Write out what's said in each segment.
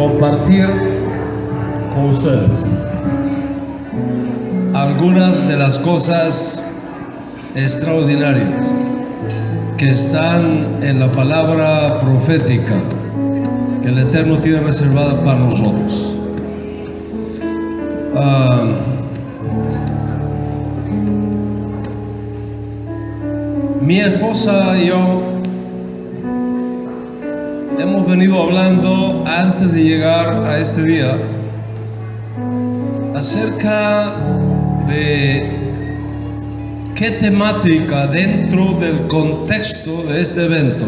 compartir con ustedes algunas de las cosas extraordinarias que están en la palabra profética que el Eterno tiene reservada para nosotros. Mi esposa y yo hemos venido hablando antes de llegar a este día acerca de qué temática dentro del contexto de este evento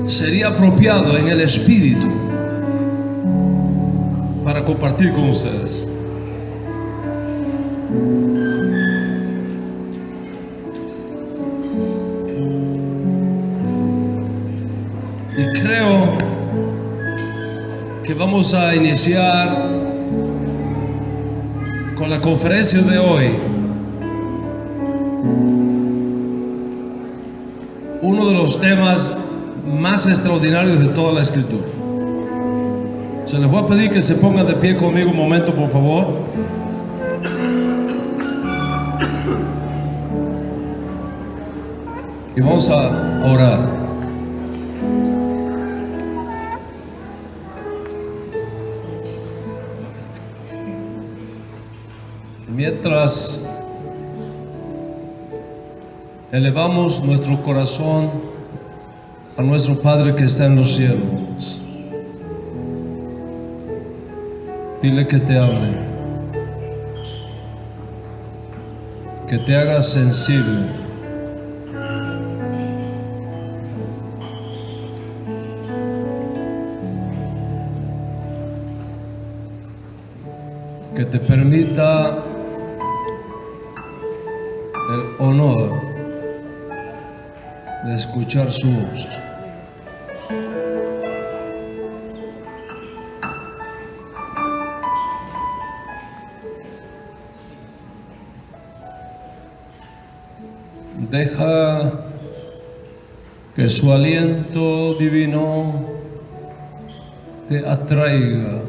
sería apropiado en el espíritu para compartir con ustedes. Y creo que vamos a iniciar con la conferencia de hoy uno de los temas más extraordinarios de toda la escritura. Se les voy a pedir que se pongan de pie conmigo un momento, por favor. Y vamos a orar. Mientras elevamos nuestro corazón a nuestro Padre que está en los cielos, dile que te hable, que te haga sensible, que te permita el honor de escuchar su voz. Deja que su aliento divino te atraiga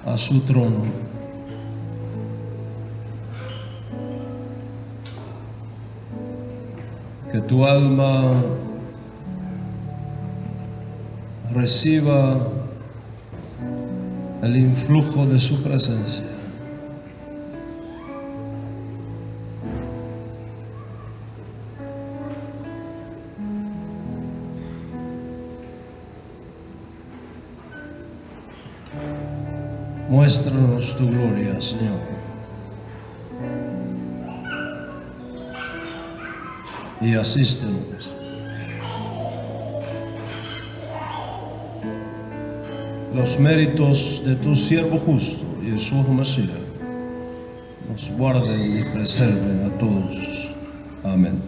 a su trono. Que tu alma reciba el influjo de su presencia. Muéstranos tu gloria, Señor. Y asístenos. Los méritos de tu siervo justo, Jesús Mesías, nos guarden y preserven a todos. Amén.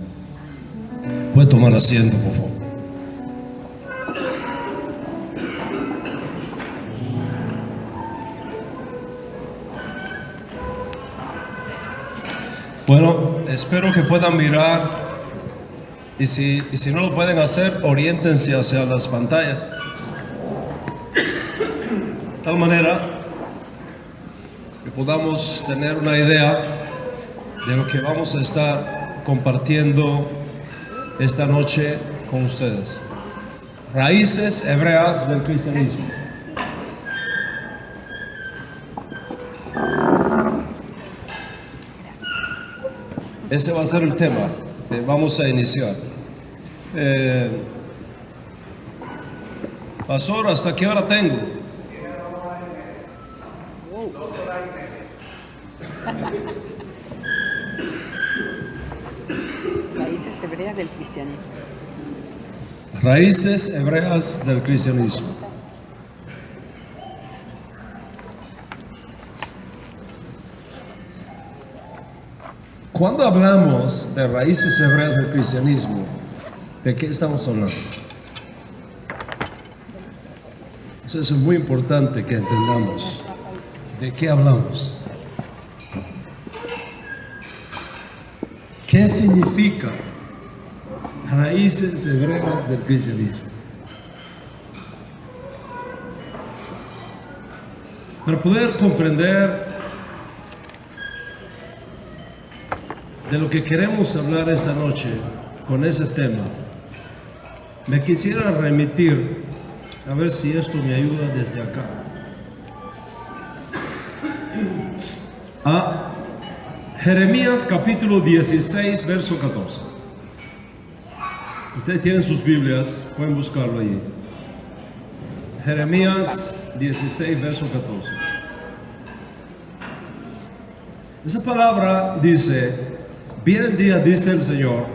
Puede tomar asiento, por favor. Bueno, espero que puedan mirar. Y si no lo pueden hacer, oriéntense hacia las pantallas. De tal manera que podamos tener una idea de lo que vamos a estar compartiendo esta noche con ustedes. Raíces hebreas del cristianismo. Ese va a ser el tema que vamos a iniciar. Pastor, ¿hasta qué hora tengo? Raíces hebreas del cristianismo. Raíces hebreas del cristianismo. Cuando hablamos de raíces hebreas del cristianismo, ¿de qué estamos hablando? Eso es muy importante que entendamos. ¿De qué hablamos? ¿Qué significa raíces hebreas del cristianismo. Para poder comprender de lo que queremos hablar esta noche con ese tema, me quisiera remitir, a ver si esto me ayuda desde acá, a Jeremías capítulo 16, verso 14. Ustedes tienen sus Biblias, pueden buscarlo allí. Jeremías 16, verso 14. Esa palabra dice: vienen días, dice el Señor,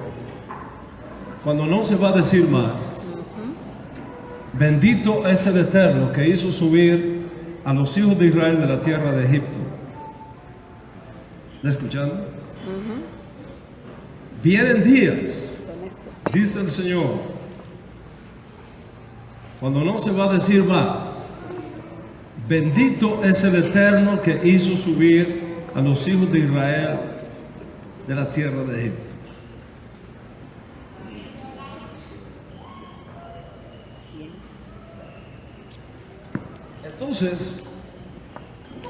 cuando no se va a decir más, bendito es el Eterno que hizo subir a los hijos de Israel de la tierra de Egipto. ¿Está escuchando? Vienen días, dice el Señor, cuando no se va a decir más, bendito es el Eterno que hizo subir a los hijos de Israel de la tierra de Egipto. Entonces,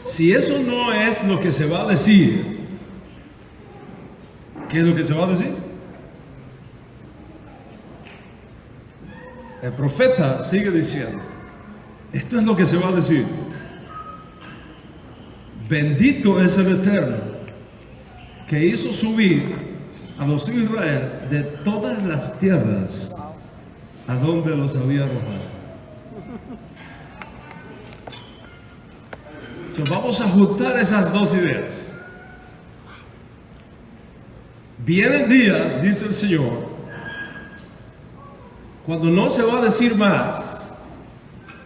si eso no es lo que se va a decir, ¿qué es lo que se va a decir? El profeta sigue diciendo, esto es lo que se va a decir: bendito es el Eterno que hizo subir a los hijos de Israel de todas las tierras a donde los había arrojado. Entonces vamos a juntar esas dos ideas. Vienen días, dice el Señor, cuando no se va a decir más,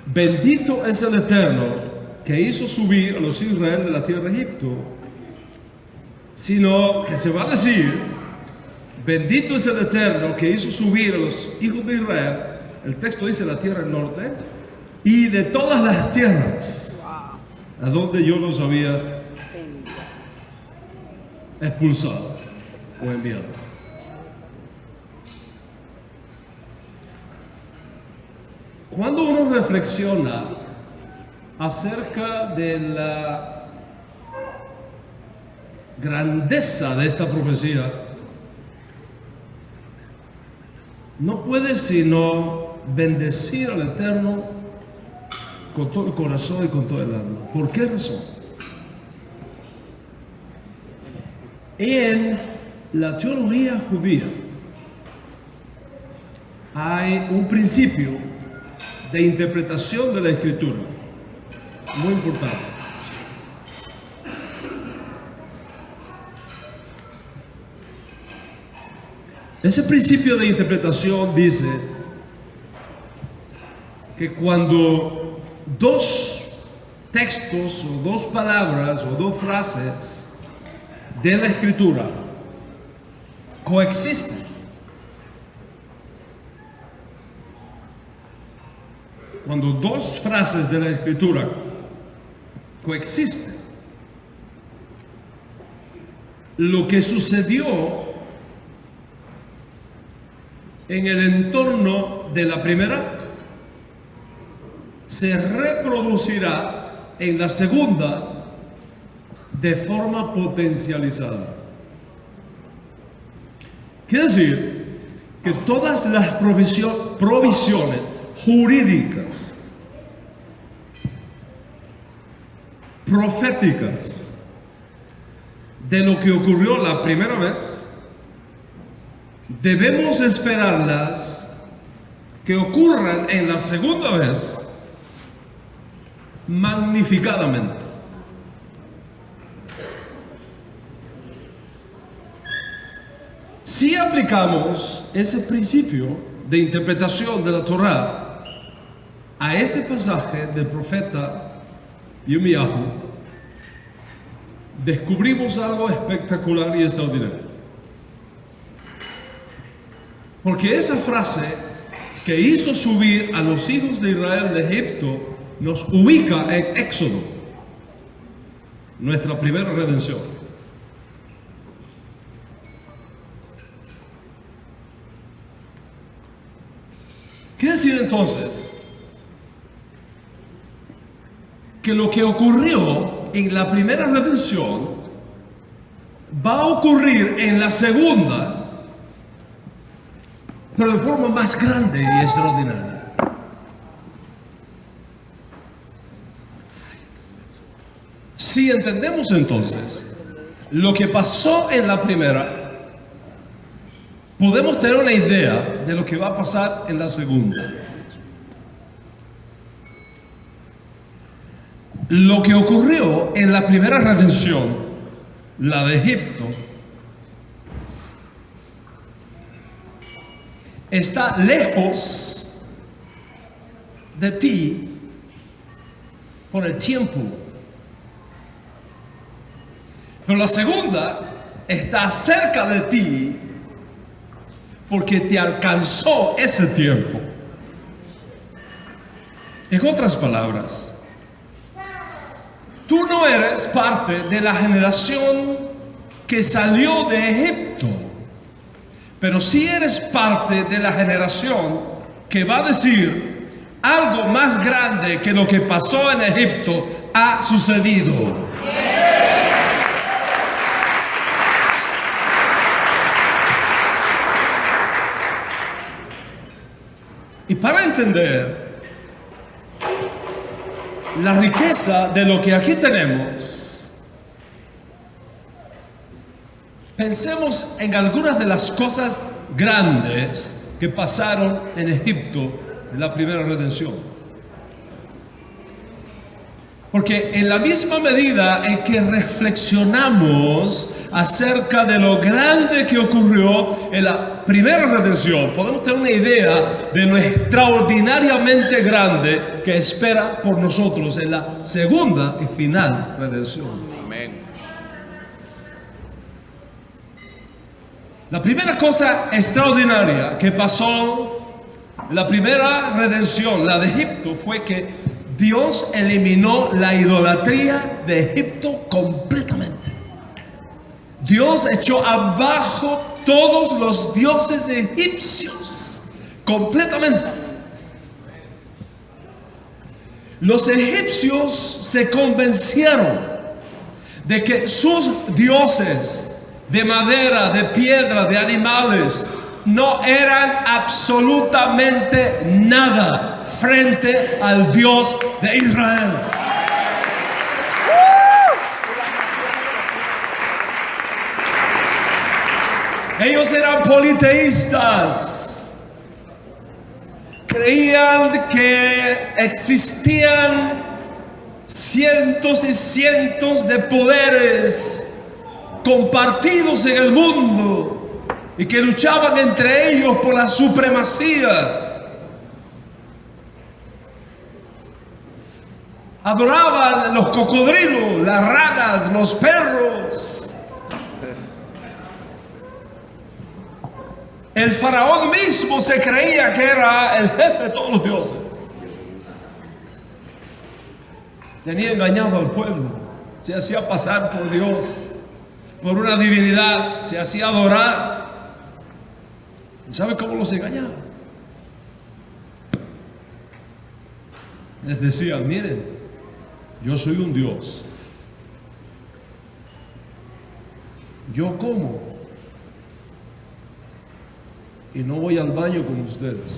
bendito es el Eterno que hizo subir a los hijos de Israel de la tierra de Egipto, sino que se va a decir, bendito es el Eterno que hizo subir a los hijos de Israel, el texto dice la tierra del norte, y de todas las tierras a donde yo los había expulsado o enviado. Cuando uno reflexiona acerca de la grandeza de esta profecía, no puede sino bendecir al Eterno con todo el corazón y con todo el alma. ¿Por qué razón? En la teología judía hay un principio de interpretación de la Escritura muy importante. Ese principio de interpretación dice que cuando dos textos o dos palabras o dos frases de la Escritura coexisten, cuando dos frases de la Escritura coexisten, lo que sucedió en el entorno de la primera se reproducirá en la segunda de forma potencializada. Quiere decir que todas las provisiones jurídicas, proféticas, de lo que ocurrió la primera vez, debemos esperarlas que ocurran en la segunda vez magnificadamente. Si aplicamos ese principio de interpretación de la Torá a este pasaje del profeta Yirmiyahu, descubrimos algo espectacular y extraordinario. Porque esa frase que hizo subir a los hijos de Israel de Egipto nos ubica en Éxodo, nuestra primera redención. Quiere decir entonces que lo que ocurrió en la primera redención va a ocurrir en la segunda, pero de forma más grande y extraordinaria. Si entendemos entonces lo que pasó en la primera, podemos tener una idea de lo que va a pasar en la segunda. Lo que ocurrió en la primera redención, la de Egipto, está lejos de ti por el tiempo. Pero la segunda está cerca de ti porque te alcanzó ese tiempo. En otras palabras, tú no eres parte de la generación que salió de Egipto, pero sí eres parte de la generación que va a decir: algo más grande que lo que pasó en Egipto ha sucedido. Y para entender la riqueza de lo que aquí tenemos, pensemos en algunas de las cosas grandes que pasaron en Egipto en la primera redención. Porque en la misma medida en que reflexionamos acerca de lo grande que ocurrió en la primera redención, podemos tener una idea de lo extraordinariamente grande que espera por nosotros en la segunda y final redención. Amén. La primera cosa extraordinaria que pasó en la primera redención, la de Egipto, fue que Dios eliminó la idolatría de Egipto completamente. Dios echó abajo todos los dioses egipcios completamente. Los egipcios se convencieron de que sus dioses de madera, de piedra, de animales no eran absolutamente nada frente al Dios de Israel. Ellos eran politeístas. Creían que existían cientos y cientos de poderes compartidos en el mundo y que luchaban entre ellos por la supremacía. Adoraban los cocodrilos, las ranas, los perros. El faraón mismo se creía que era el jefe de todos los dioses. Tenía engañado al pueblo. Se hacía pasar por Dios, por una divinidad. Se hacía adorar. ¿Y sabe cómo los engañaba? Les decía: miren, yo soy un Dios. Yo como y no voy al baño con ustedes.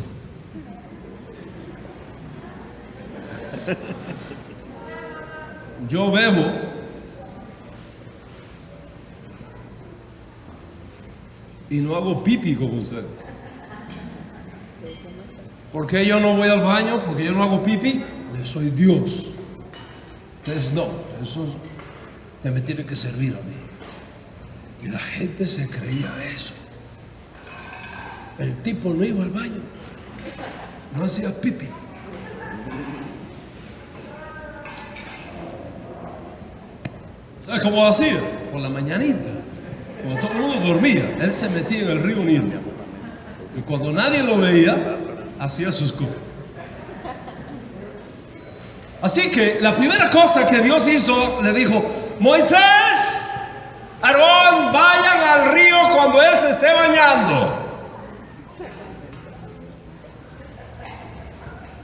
Yo bebo y no hago pipí con ustedes. ¿Por qué yo no voy al baño? Porque yo no hago pipí. Yo soy Dios. Ustedes no. Eso me tiene que servir a mí. Y la gente se creía eso. El tipo no iba al baño, no hacía pipí. ¿Sabes cómo hacía? Por la mañanita, cuando todo el mundo dormía, él se metía en el río Nilo. Y cuando nadie lo veía, hacía sus cosas. Así que la primera cosa que Dios hizo, le dijo: Moisés, Aarón, vayan al río cuando él se esté bañando.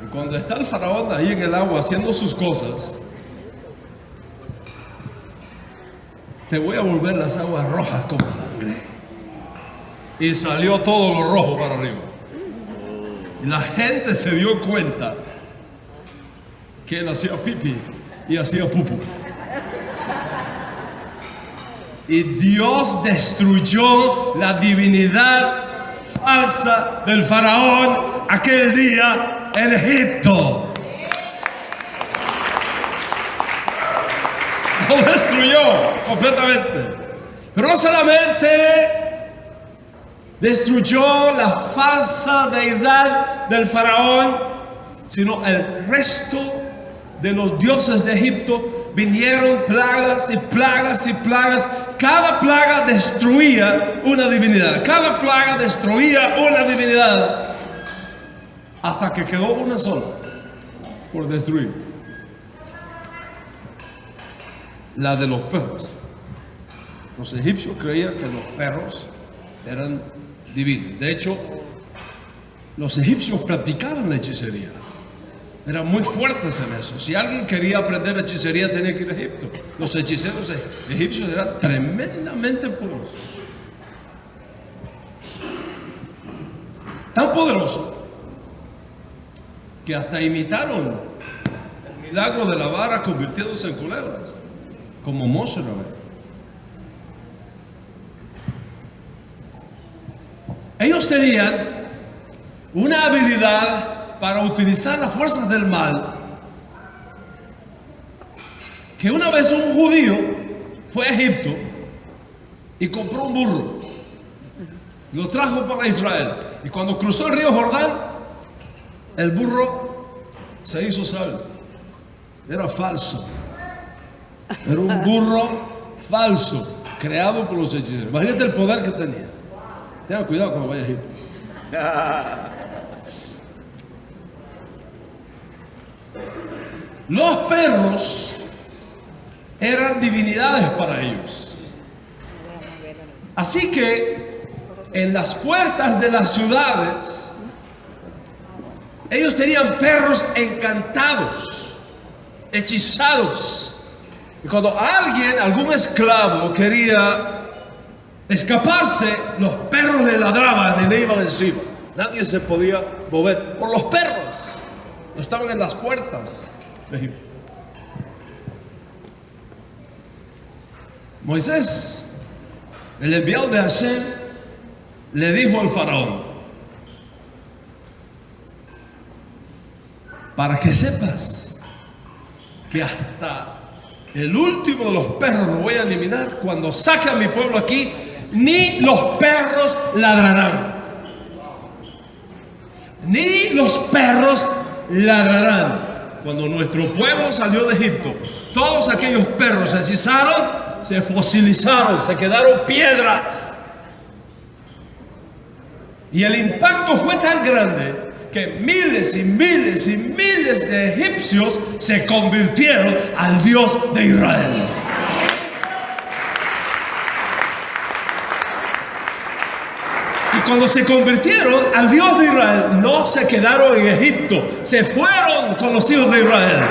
Y cuando está el faraón ahí en el agua haciendo sus cosas, te voy a volver las aguas rojas como sangre. Y salió todo lo rojo para arriba. Y la gente se dio cuenta que él hacía pipí y hacía pupu. Y Dios destruyó la divinidad falsa del faraón aquel día en Egipto. Lo destruyó completamente. Pero no solamente destruyó la falsa deidad del faraón, sino el resto de los dioses de Egipto. Vinieron plagas y plagas y plagas. Cada plaga destruía una divinidad. Cada plaga destruía una divinidad. Hasta que quedó una sola por destruir. La de los perros. Los egipcios creían que los perros eran divinos. De hecho, los egipcios practicaban la hechicería. Eran muy fuertes en eso. Si alguien quería aprender hechicería, tenía que ir a Egipto. Los hechiceros egipcios eran tremendamente poderosos. Tan poderosos que hasta imitaron el milagro de la vara convirtiéndose en culebras, como Moshe lo ve. Ellos tenían una habilidad para utilizar las fuerzas del mal, que una vez un judío fue a Egipto y compró un burro, lo trajo para Israel, y cuando cruzó el río Jordán, el burro se hizo salvo. Era falso, era un burro falso, creado por los hechiceros. Imagínate el poder que tenía. Tengan cuidado cuando vaya a Egipto. Los perros eran divinidades para ellos. Así que en las puertas de las ciudades ellos tenían perros encantados, hechizados. Y cuando algún esclavo quería escaparse, los perros le ladraban y le iban encima. Nadie se podía mover por los perros. Estaban en las puertas de Egipto. Moisés, el enviado de Hashem, le dijo al faraón: para que sepas que hasta el último de los perros lo voy a eliminar. Cuando saque a mi pueblo aquí, ni los perros ladrarán. Ni los perros ladrarán. Cuando nuestro pueblo salió de Egipto, todos aquellos perros se hechizaron, se fosilizaron, se quedaron piedras. Y el impacto fue tan grande que miles y miles y miles de egipcios se convirtieron al Dios de Israel. Y cuando se convirtieron al Dios de Israel, no se quedaron en Egipto, se fueron con los hijos de Israel.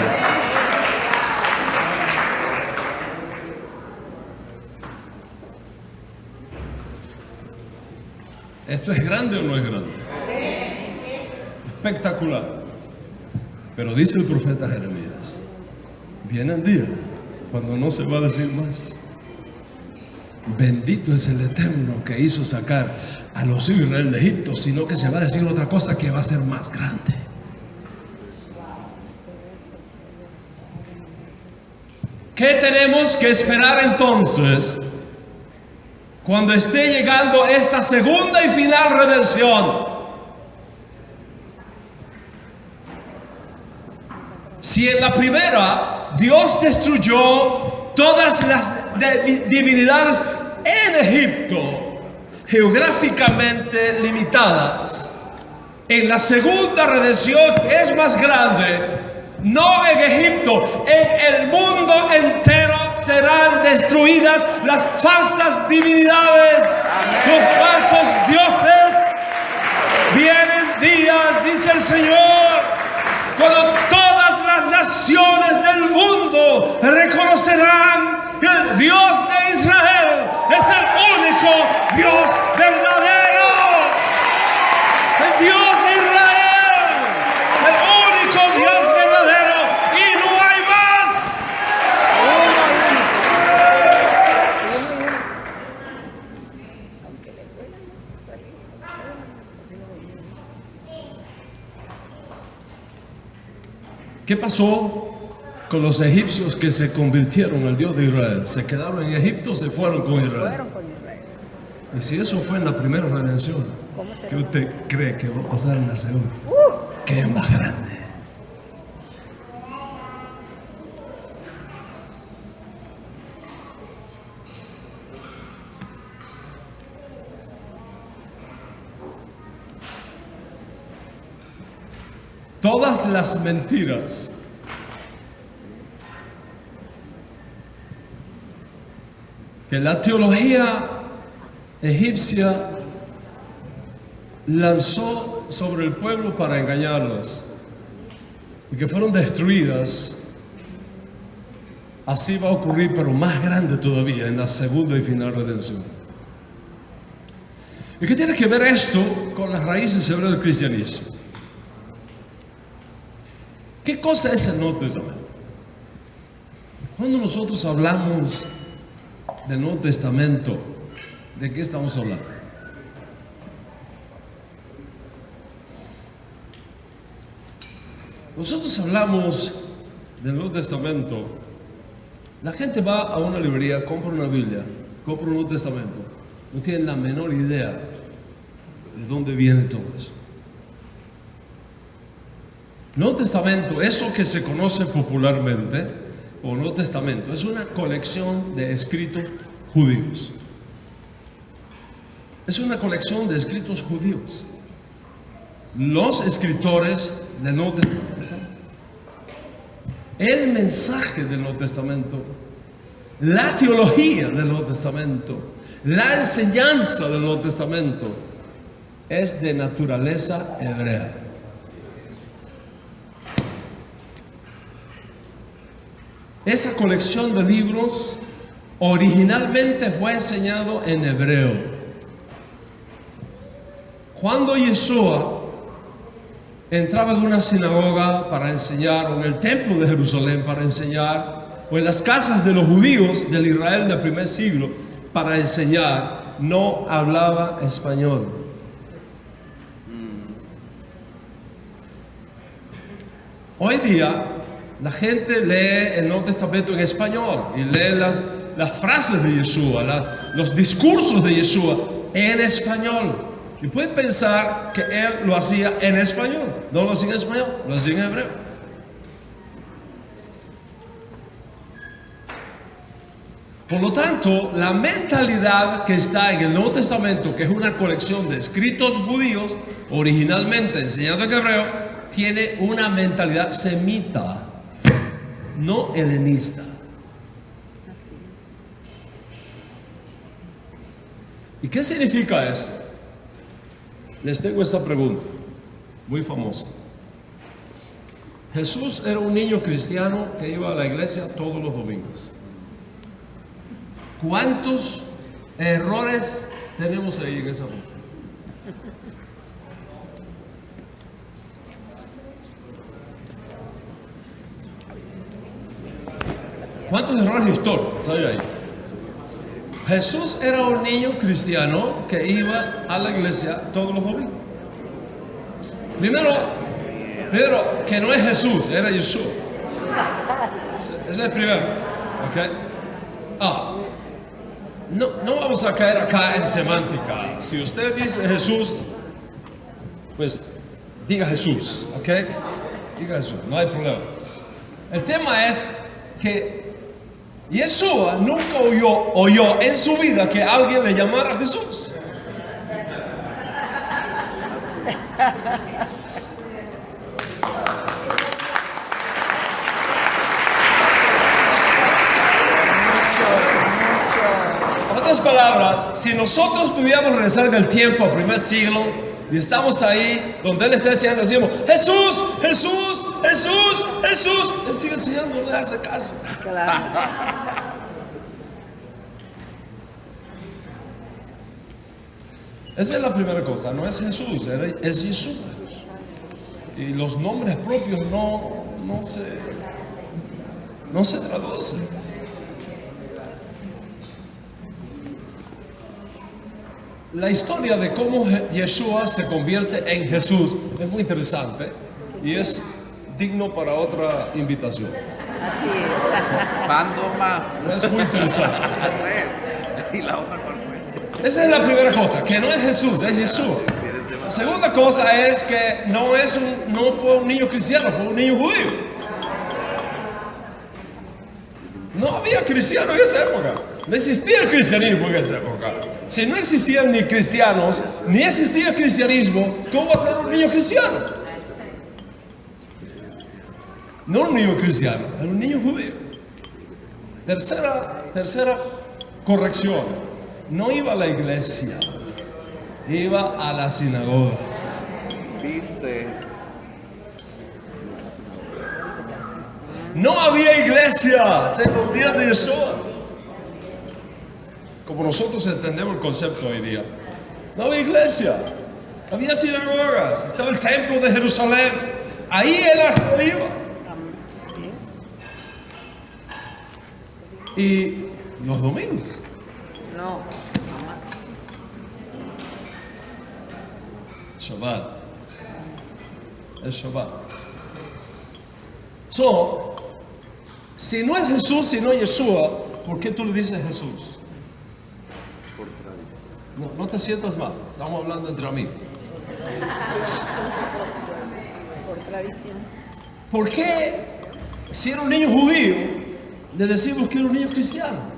¿Esto es grande o no es grande? Espectacular. Pero dice el profeta Jeremías: vienen días cuando no se va a decir más. Bendito es el Eterno que hizo sacar a los hijos de Israel de Egipto, sino que se va a decir otra cosa que va a ser más grande. ¿Qué tenemos que esperar entonces cuando esté llegando esta segunda y final redención? Si en la primera Dios destruyó todas las divinidades en Egipto, geográficamente limitadas, en la segunda redención, que es más grande, no en Egipto, en el mundo entero serán destruidas las falsas divinidades, los falsos dioses. Vienen días, dice el Señor, mundo reconocerán que el Dios de Israel es el único Dios verdadero. El Dios de Israel, el único Dios verdadero, y no hay más. ¿Qué pasó con los egipcios que se convirtieron al Dios de Israel? Se quedaron en Egipto, se fueron con Israel. Fueron con Israel. Y si eso fue en la primera redención, ¿Cómo será? ¿qué usted cree que va a pasar en la segunda? ¿Qué es más grande? Todas las mentiras que la teología egipcia lanzó sobre el pueblo para engañarlos y que fueron destruidas, así va a ocurrir, pero más grande todavía en la segunda y final redención. ¿Y qué tiene que ver esto con las raíces hebreas del cristianismo? ¿Qué cosa es el Nuevo Testamento? Cuando nosotros hablamos del Nuevo Testamento, ¿de qué estamos hablando? Nosotros hablamos del Nuevo Testamento. La gente va a una librería, compra una Biblia, compra un Nuevo Testamento. No tienen la menor idea de dónde viene todo eso. Nuevo Testamento, eso que se conoce popularmente como Nuevo Testamento, es una colección de escritos judíos. Es una colección de escritos judíos. Los escritores del Nuevo Testamento, el mensaje del Nuevo Testamento, la teología del Nuevo Testamento, la enseñanza del Nuevo Testamento es de naturaleza hebrea. Esa colección de libros originalmente fue enseñado en hebreo. Cuando Yeshua entraba en una sinagoga para enseñar, o en el templo de Jerusalén para enseñar, o en las casas de los judíos del Israel del primer siglo para enseñar, no hablaba español. Hoy día la gente lee el Nuevo Testamento en español y lee las frases de Yeshua, los discursos de Yeshua en español. Y puede pensar que él lo hacía en español. No lo hacía en español, lo hacía en hebreo. Por lo tanto, la mentalidad que está en el Nuevo Testamento, que es una colección de escritos judíos, originalmente enseñados en hebreo, tiene una mentalidad semita, no helenista. Así es. ¿Y qué significa esto? Les tengo esta pregunta, muy famosa. Jesús era un niño cristiano que iba a la iglesia todos los domingos. ¿Cuántos errores tenemos ahí en esa ruta? ¿Cuántos errores históricos hay ahí? Jesús era un niño cristiano que iba a la iglesia todos los domingos. Primero, que no es Jesús, era Yeshua. Ese es el primero. ¿Okay? No vamos a caer acá en semántica. Si usted dice Jesús, pues diga Jesús. ¿Ok? Diga Jesús, no hay problema. El tema es que Yeshua nunca oyó en su vida que alguien le llamara Jesús. En otras palabras, si nosotros pudiéramos regresar del tiempo al primer siglo, Y estamos ahí donde Él está enseñando, decimos, Jesús, Jesús, Jesús, Jesús. Él sigue enseñando, no le hace caso. Claro. Esa es la primera cosa, no es Jesús, es Jesús. Y los nombres propios no se traducen. La historia de cómo Yeshua se convierte en Jesús es muy interesante y es digno para otra invitación. Así es. Van dos más. Es muy interesante. Tres. Y la otra cuál fue. Esa es la primera cosa, que no es Jesús, es Yeshua. La segunda cosa es que no fue un niño cristiano, fue un niño judío. No había cristiano en esa época. No existía el cristianismo en esa época. Si no existían ni cristianos, ni existía cristianismo, ¿cómo va a ser un niño cristiano? No un niño cristiano, era un niño judío. Tercera corrección. No iba a la iglesia, iba a la sinagoga. Viste. No había iglesias en los días de Yeshua, como nosotros entendemos el concepto hoy día. No había iglesia, había sinagogas, estaba el templo de Jerusalén, ahí él iba. Así es. Y los domingos, No, jamás. Shabbat, el Shabbat. So, si no es Jesús, si no es Yeshua, ¿por qué tú le dices Jesús? Por tradición. No te sientas mal, estamos hablando entre amigos. Por tradición. ¿Por qué, si era un niño judío, le decimos que era un niño cristiano?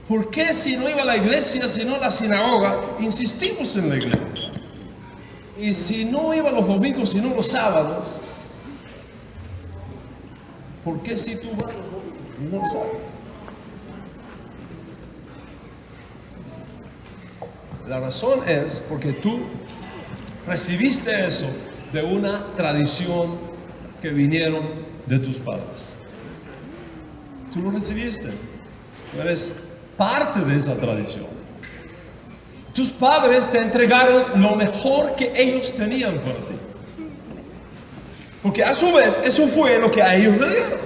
¿Por qué, si no iba a la iglesia, si no a la sinagoga, insistimos en la iglesia? Y si no iba los domingos, si no los sábados, ¿por qué si tú vas los domingos y no los sábados? La razón es porque tú recibiste eso de una tradición que vinieron de tus padres. Tú lo recibiste. Tú eres parte de esa tradición. Tus padres te entregaron lo mejor que ellos tenían para ti. Porque a su vez eso fue lo que a ellos le dieron.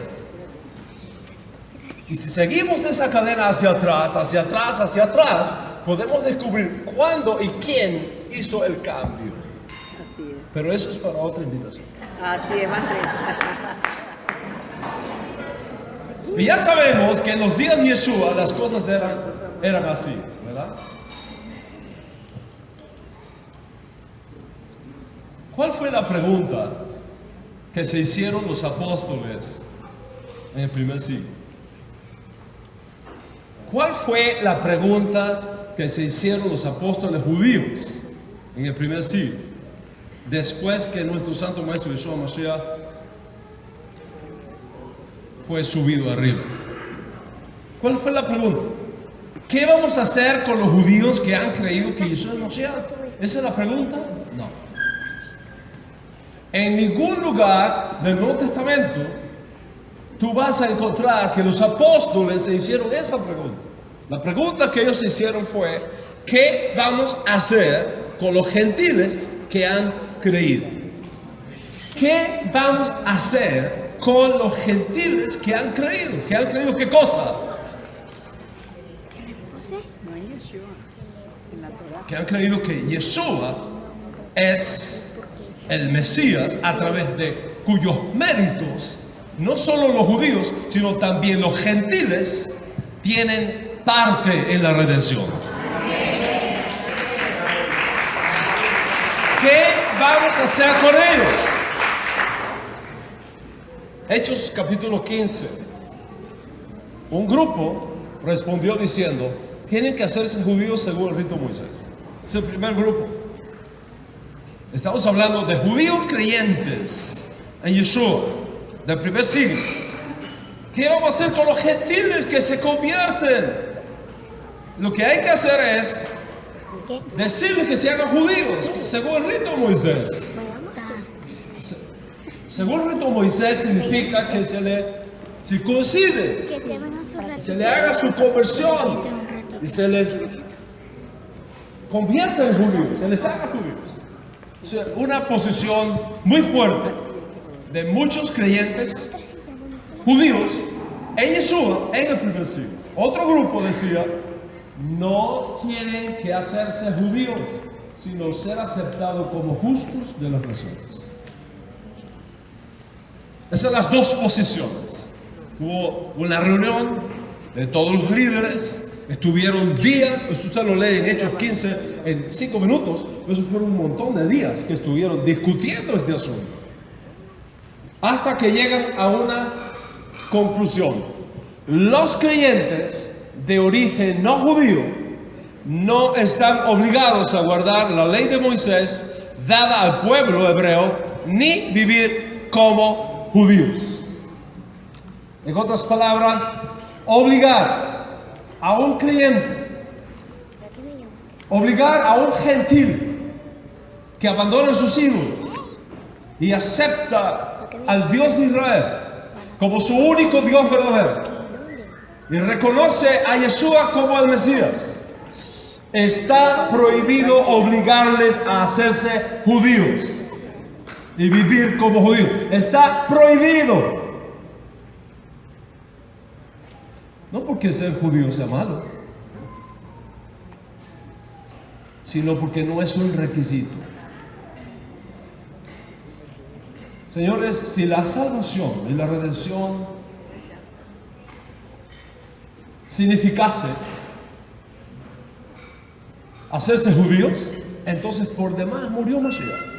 Y si seguimos esa cadena hacia atrás, hacia atrás, hacia atrás, podemos descubrir cuándo y quién hizo el cambio. Así es. Pero eso es para otra invitación. Así es, Andrés. Y ya sabemos que en los días de Yeshua las cosas eran así, ¿verdad? ¿Cuál fue la pregunta que se hicieron los apóstoles en el primer siglo? ¿Cuál fue la pregunta que se hicieron los apóstoles judíos en el primer siglo? Después que nuestro santo maestro Yeshua Mashiach fue subido arriba. ¿Cuál fue la pregunta? ¿Qué vamos a hacer con los judíos que han creído que Yeshua es Mashiach? ¿Esa es la pregunta? No. En ningún lugar del Nuevo Testamento tú vas a encontrar que los apóstoles se hicieron esa pregunta. La pregunta que ellos se hicieron fue: ¿qué vamos a hacer con los gentiles que han creído? ¿Qué vamos a hacer con los gentiles que han creído? ¿Que han creído qué cosa? No en Yeshua, en la Torah. Que han creído que Yeshua es el Mesías, a través de cuyos méritos no solo los judíos, sino también los gentiles tienen parte en la redención. ¿Qué vamos a hacer con ellos? Hechos capítulo 15. Un grupo respondió diciendo: tienen que hacerse judíos según el rito de Moisés. Es el primer grupo. Estamos hablando de judíos creyentes en Yeshua del primer siglo. ¿Qué vamos a hacer con los gentiles que se convierten? Lo que hay que hacer es decirles que se hagan judíos, que según el rito de Moisés. Según el rito de Moisés significa que se le circuncide, se le haga su conversión y se les convierta en judíos, se les haga judíos. Es una posición muy fuerte de muchos creyentes judíos en Yeshua en el primer siglo. Otro grupo decía: no tienen que hacerse judíos, sino ser aceptados como justos de las naciones. Esas son las dos posiciones. Hubo una reunión de todos los líderes, estuvieron días, usted lo lee en Hechos 15 en 5 minutos, eso fueron un montón de días que estuvieron discutiendo este asunto, hasta que llegan a una conclusión. Los creyentes de origen no judío no están obligados a guardar la ley de Moisés dada al pueblo hebreo, ni vivir como judíos. En otras palabras, obligar a un creyente, obligar a un gentil que abandone sus ídolos y acepta al Dios de Israel como su único Dios verdadero y reconoce a Yeshua como el Mesías, está prohibido obligarles a hacerse judíos y vivir como judíos. Está prohibido. No porque ser judío sea malo, sino porque no es un requisito. Señores, si la salvación y la redención significase hacerse judíos, entonces por demás murió Mashiach.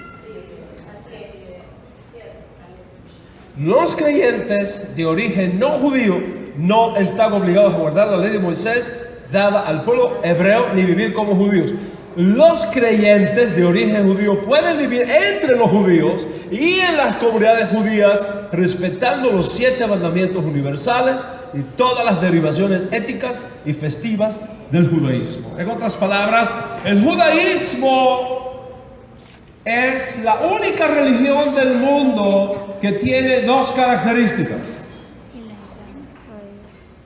Los creyentes de origen no judío no están obligados a guardar la ley de Moisés dada al pueblo hebreo ni vivir como judíos. Los creyentes de origen judío pueden vivir entre los judíos y en las comunidades judías respetando los 7 mandamientos universales y todas las derivaciones éticas y festivas del judaísmo. En otras palabras, el judaísmo es la única religión del mundo que tiene 2 características.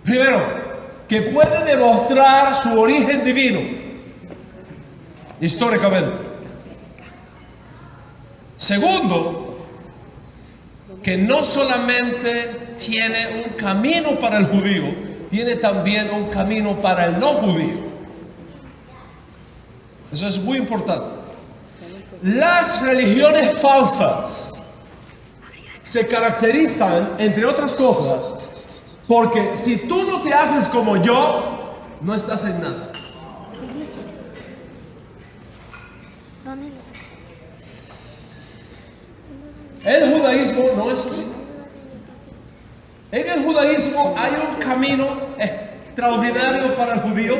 Primero, que puede demostrar su origen divino históricamente. Segundo, que no solamente tiene un camino para el judío, tiene también un camino para el no judío. Eso es muy importante. Las religiones falsas se caracterizan, entre otras cosas, porque si tú no te haces como yo, no estás en nada. El judaísmo no es así. En el judaísmo hay un camino extraordinario para el judío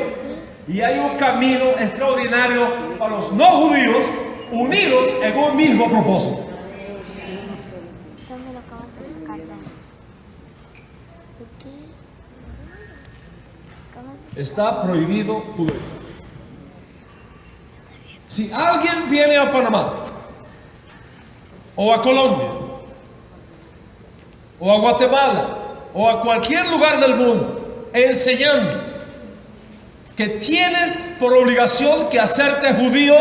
y hay un camino extraordinario para los no judíos, unidos en un mismo propósito. Está prohibido judaísmo. Si alguien viene a Panamá o a Colombia o a Guatemala o a cualquier lugar del mundo enseñando que tienes por obligación que hacerte judío,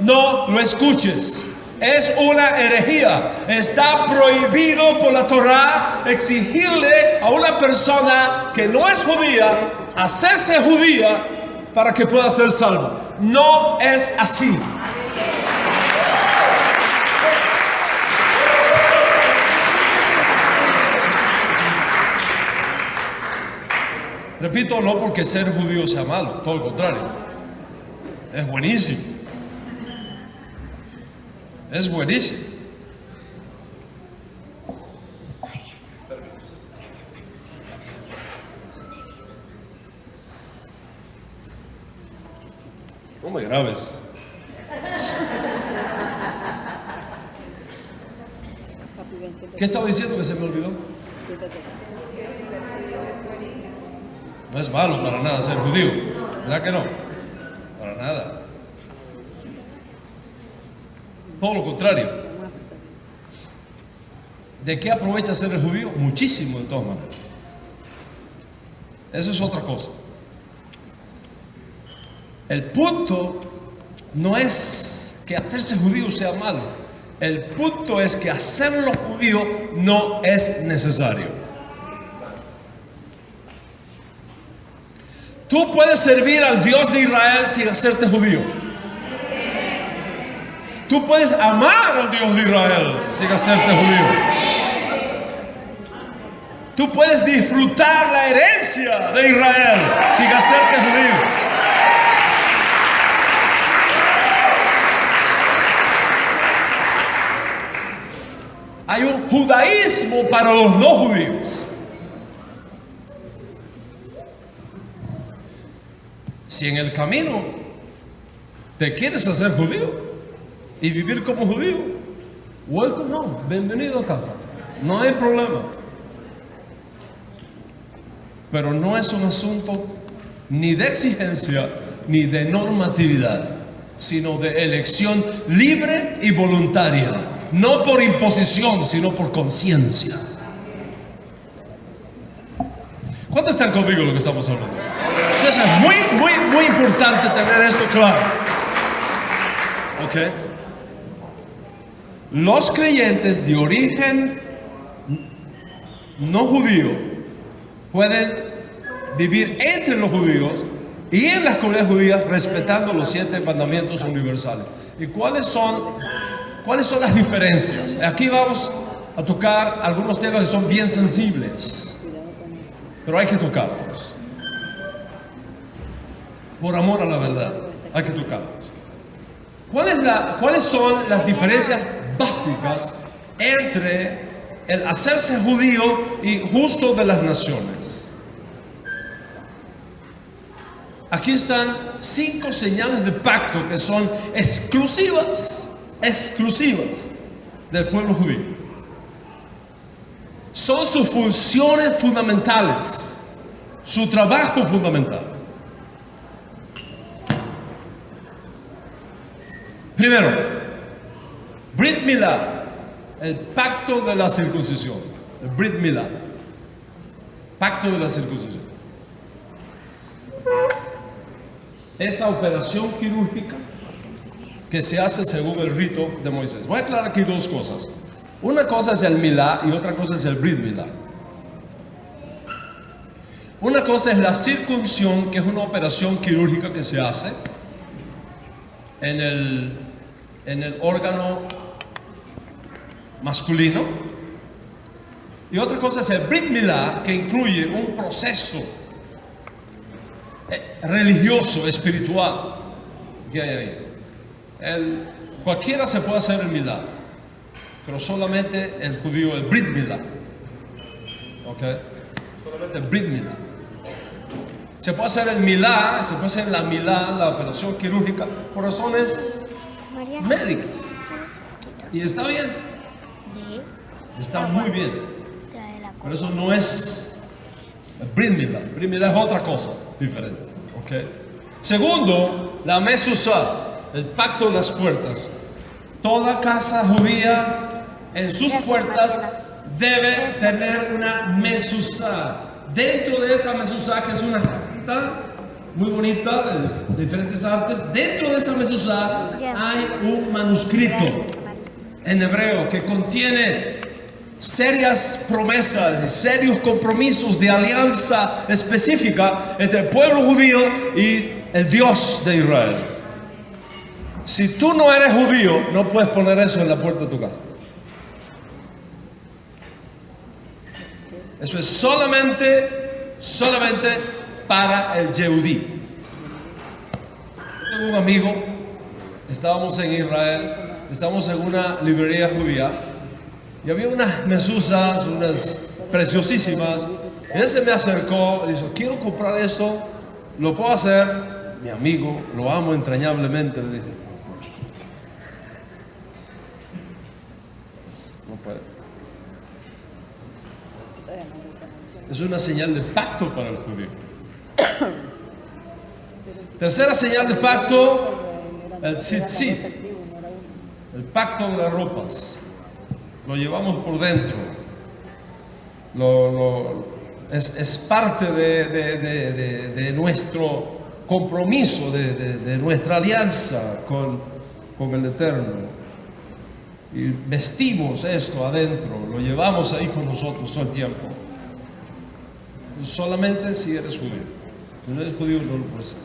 no lo escuches. Es una herejía. Está prohibido por la Torá exigirle a una persona que no es judía hacerse judía para que pueda ser salvo. No es así. Repito, no porque ser judío sea malo, todo lo contrario. Es buenísimo. Es buenísimo. No me grabes. ¿Qué estaba diciendo que se me olvidó? No es malo para nada ser judío, ¿verdad que no? Para nada. Todo lo contrario. ¿De qué aprovecha ser el judío? Muchísimo, de todas maneras. Eso es otra cosa. El punto no es que hacerse judío sea malo. El punto es que hacerlo judío no es necesario. Tú puedes servir al Dios de Israel sin hacerte judío. Tú puedes amar al Dios de Israel sin hacerte judío. Tú puedes disfrutar la herencia de Israel sin hacerte judío. Hay un judaísmo para los no judíos. Si en el camino te quieres hacer judío y vivir como judío, welcome home, bienvenido a casa, no hay problema. Pero no es un asunto ni de exigencia ni de normatividad, sino de elección libre y voluntaria, no por imposición, sino por conciencia. ¿Cuántos están conmigo lo que estamos hablando? Entonces es muy importante tener esto claro. ¿Ok? Los creyentes de origen no judío pueden vivir entre los judíos y en las comunidades judías respetando los 7 mandamientos universales. ¿Y cuáles son las diferencias? Aquí vamos a tocar algunos temas que son bien sensibles, pero hay que tocarlos. Por amor a la verdad, hay que tocarlos. ¿Cuáles son las diferencias básicas entre el hacerse judío y justo de las naciones? Aquí están 5 señales de pacto que son exclusivas del pueblo judío. Son sus funciones fundamentales, su trabajo fundamental. Primero, Brit Milá, el pacto de la circuncisión. El Brit Milá, pacto de la circuncisión. Esa operación quirúrgica que se hace según el rito de Moisés. Voy a aclarar aquí 2 cosas. Una cosa es el Milá y otra cosa es el Brit Milá. Una cosa es la circuncisión, que es una operación quirúrgica que se hace en el órgano masculino. Y otra cosa es el Brit Milá, que incluye un proceso religioso, espiritual que hay ahí. Cualquiera se puede hacer el Milá, pero solamente el judío, el Brit Milá. ¿Ok? Solamente el Brit Milá. Se puede hacer el Milá, se puede hacer la Milá, la operación quirúrgica, por razones médicas. Y está bien. Está muy bien. Pero eso no es el Brit Milá. El Brit Milá es otra cosa diferente. ¿Ok? Segundo, la Mezuzá, el pacto de las puertas. Toda casa judía en sus puertas debe tener una Mezuzá. Dentro de esa Mezuzá, que es una carta muy bonita de diferentes artes, dentro de esa Mezuzá hay un manuscrito en hebreo que contiene serias promesas, serios compromisos de alianza específica entre el pueblo judío y el Dios de Israel. Si tú no eres judío, no puedes poner eso en la puerta de tu casa. Eso es solamente para el Yehudí. Tengo un amigo, estábamos en Israel, estábamos en una librería judía y había unas mezuzas, unas preciosísimas. Él se me acercó y dijo: quiero comprar esto, ¿lo puedo hacer? Mi amigo, lo amo entrañablemente, le dije: no puede. Es una señal de pacto para el judío. Tercera señal de pacto, el tzitzit, el pacto de las ropas, lo llevamos por dentro, es parte de nuestro compromiso, de nuestra alianza con el Eterno. Y vestimos esto adentro, lo llevamos ahí con nosotros todo el tiempo. Solamente si eres judío. Si no eres judío no lo puedes hacer,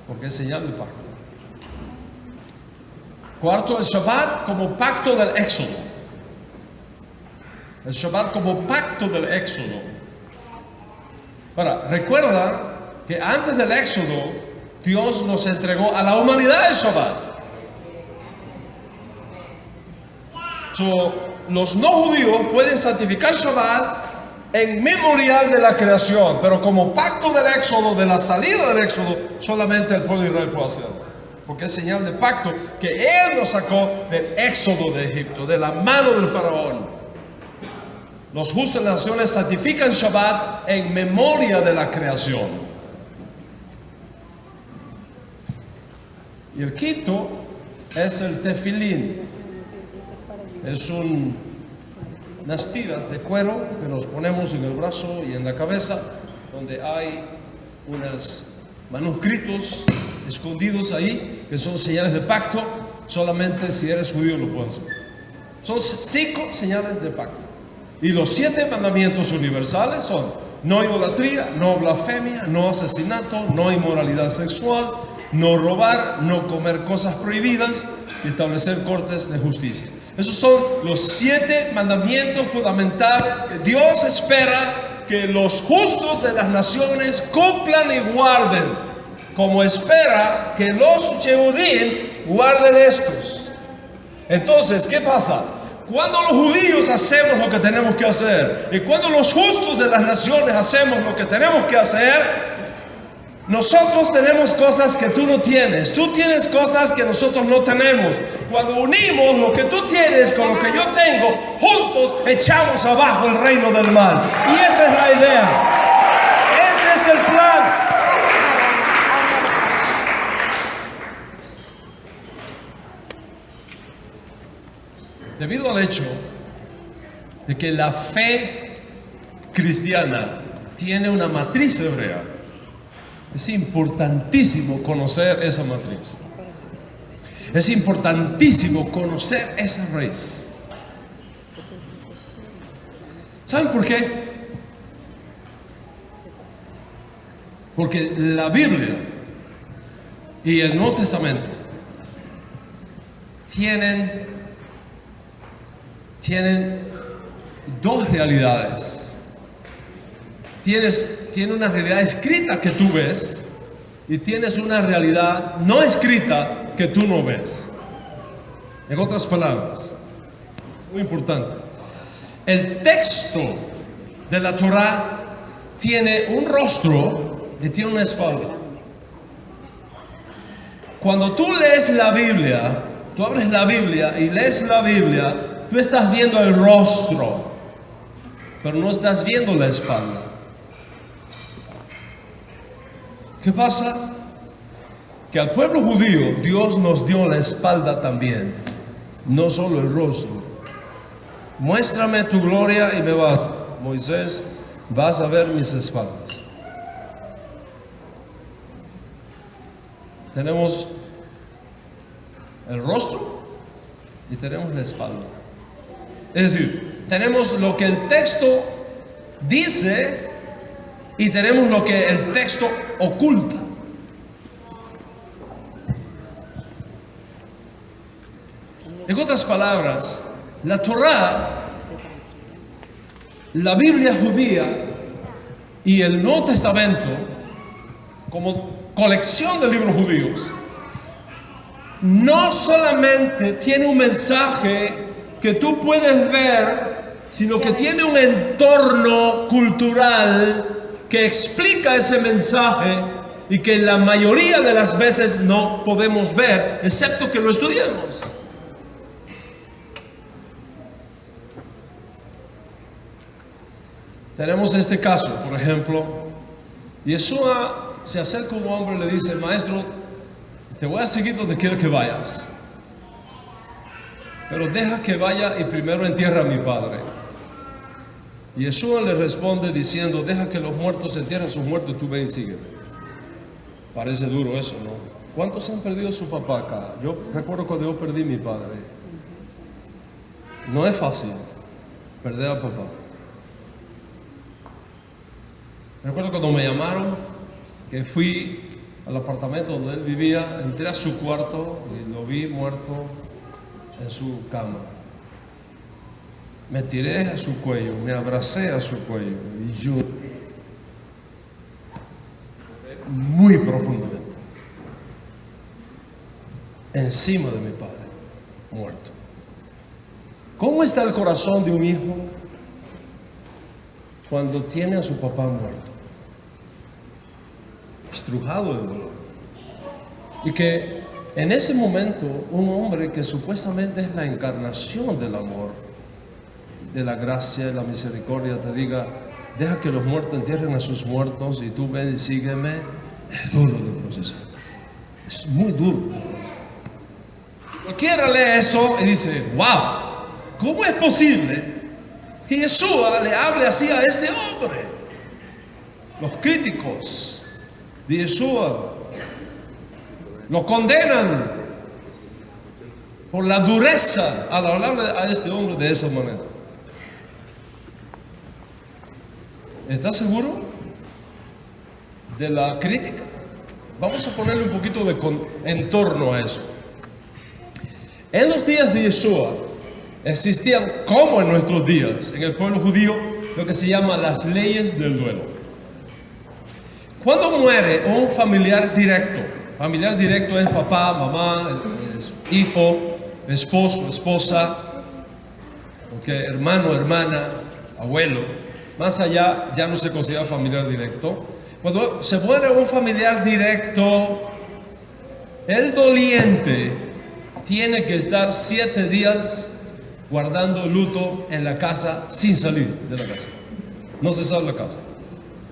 porque es señal de pacto. Cuarto, el Shabbat como pacto del Éxodo. El Shabbat como pacto del Éxodo. Ahora, recuerda que antes del Éxodo Dios nos entregó a la humanidad el Shabbat. Los no judíos pueden santificar Shabbat en memorial de la creación, pero como pacto del Éxodo, de la salida del Éxodo, solamente el pueblo de Israel puede hacerlo, porque es señal de pacto que Él nos sacó del Éxodo de Egipto, de la mano del faraón. Los justos de las naciones santifican Shabbat en memoria de la creación. Y el quinto es el tefilín. Es unas tiras de cuero que nos ponemos en el brazo y en la cabeza, donde hay unos manuscritos escondidos ahí, que son señales de pacto. Solamente si eres judío lo puedes hacer. Son 5 señales de pacto. Y los 7 mandamientos universales son: no idolatría, no blasfemia, no asesinato, no inmoralidad sexual, no robar, no comer cosas prohibidas y establecer cortes de justicia. Esos son los 7 mandamientos fundamentales que Dios espera que los justos de las naciones cumplan y guarden, como espera que los Yehudim guarden estos. Entonces, ¿qué pasa? Cuando los judíos hacemos lo que tenemos que hacer, y cuando los justos de las naciones hacemos lo que tenemos que hacer, nosotros tenemos cosas que tú no tienes. Tú tienes cosas que nosotros no tenemos. Cuando unimos lo que tú tienes con lo que yo tengo, juntos echamos abajo el reino del mal. Y esa es la idea. Ese es el plan. Debido al hecho de que la fe cristiana tiene una matriz hebrea, es importantísimo conocer esa matriz. Es importantísimo conocer esa raíz. ¿Saben por qué? Porque la Biblia y el Nuevo Testamento tienen 2 realidades. Tiene una realidad escrita que tú ves, y tienes una realidad no escrita que tú no ves. En otras palabras, muy importante, el texto de la Torah tiene un rostro y tiene una espalda. Cuando tú lees la Biblia, tú abres la Biblia y lees la Biblia, tú estás viendo el rostro, pero no estás viendo la espalda. ¿Qué pasa? Que al pueblo judío Dios nos dio la espalda también, no solo el rostro. Muéstrame tu gloria y me vas, Moisés, vas a ver mis espaldas. Tenemos el rostro y tenemos la espalda. Es decir, tenemos lo que el texto dice y tenemos lo que el texto oculta. En otras palabras, la Torah, la Biblia judía y el Nuevo Testamento, como colección de libros judíos, no solamente tiene un mensaje que tú puedes ver, sino que tiene un entorno cultural que explica ese mensaje y que la mayoría de las veces no podemos ver, excepto que lo estudiemos. Tenemos este caso, por ejemplo, Yeshua se acerca a un hombre y le dice: maestro, te voy a seguir donde quiera que vayas, pero deja que vaya y primero entierre a mi padre. Y Yeshua le responde diciendo, deja que los muertos entierren a sus muertos, tú ven y sígueme. Parece duro eso, ¿no? ¿Cuántos han perdido a su papá acá? Yo recuerdo cuando yo perdí a mi padre. No es fácil perder al papá. Recuerdo cuando me llamaron, que fui al apartamento donde él vivía, entré a su cuarto y lo vi muerto en su cama. Me tiré a su cuello, me abracé a su cuello y yo muy profundamente encima de mi padre muerto. ¿Cómo está el corazón de un hijo cuando tiene a su papá muerto? Estrujado de dolor. Y que en ese momento un hombre que supuestamente es la encarnación del amor, de la gracia y la misericordia, te diga, deja que los muertos entierren a sus muertos y tú ven y sígueme, es duro de procesar. Es muy duro. Cualquiera lee eso y dice, wow, ¿cómo es posible que Yeshua le hable así a este hombre? Los críticos de Yeshua lo condenan por la dureza al hablarle a este hombre de esa manera. ¿Estás seguro de la crítica? Vamos a ponerle un poquito de entorno a eso. En los días de Yeshua existían, como en nuestros días, en el pueblo judío, lo que se llama las leyes del duelo. Cuando muere un familiar directo es papá, mamá, es hijo, esposo, esposa, hermano, hermana, abuelo. Más allá ya no se considera familiar directo. Cuando se muere un familiar directo, el doliente tiene que estar 7 días guardando luto en la casa sin salir de la casa. No se sale de la casa.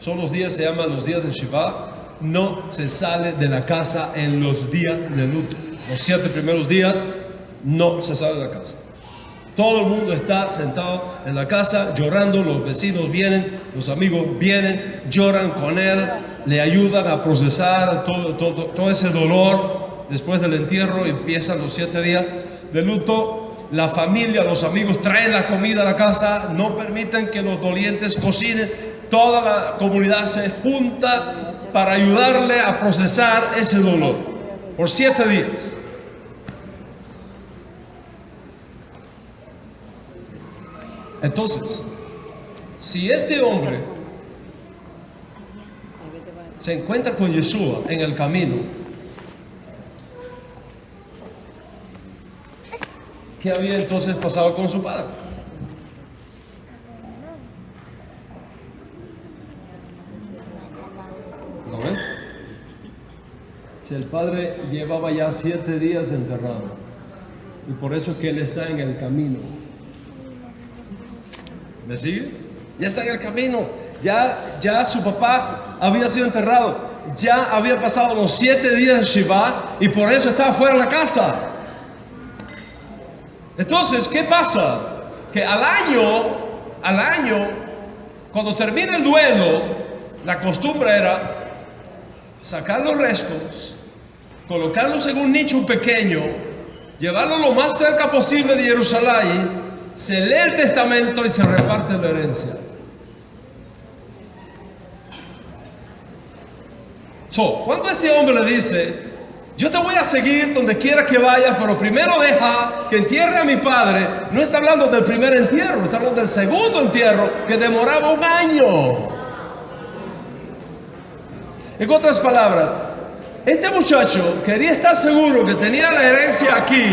Son los días, se llaman los días de Shiva. No se sale de la casa en los días de luto. Los 7 primeros días no se sale de la casa. Todo el mundo está sentado en la casa llorando, los vecinos vienen, los amigos vienen, lloran con él, le ayudan a procesar todo ese dolor. Después del entierro empiezan los 7 días de luto. La familia, los amigos traen la comida a la casa, no permiten que los dolientes cocinen. Toda la comunidad se junta para ayudarle a procesar ese dolor por 7 días. Entonces, si este hombre se encuentra con Yeshua en el camino, ¿qué había entonces pasado con su padre? ¿Lo ven? Si el padre llevaba ya 7 días enterrado, y por eso es que él está en el camino. ¿Me sigue? Ya está en el camino. Ya su papá había sido enterrado. Ya había pasado los 7 días de Shiva y por eso estaba fuera de la casa. Entonces, ¿qué pasa? Que al año, cuando termina el duelo, la costumbre era sacar los restos, colocarlos en un nicho pequeño, llevarlos lo más cerca posible de Jerusalén. Se lee el testamento y se reparte la herencia. Cuando este hombre le dice, yo te voy a seguir donde quiera que vayas, pero primero deja que entierre a mi padre, no está hablando del primer entierro, está hablando del segundo entierro, que demoraba 1 año. En otras palabras, este muchacho quería estar seguro que tenía la herencia aquí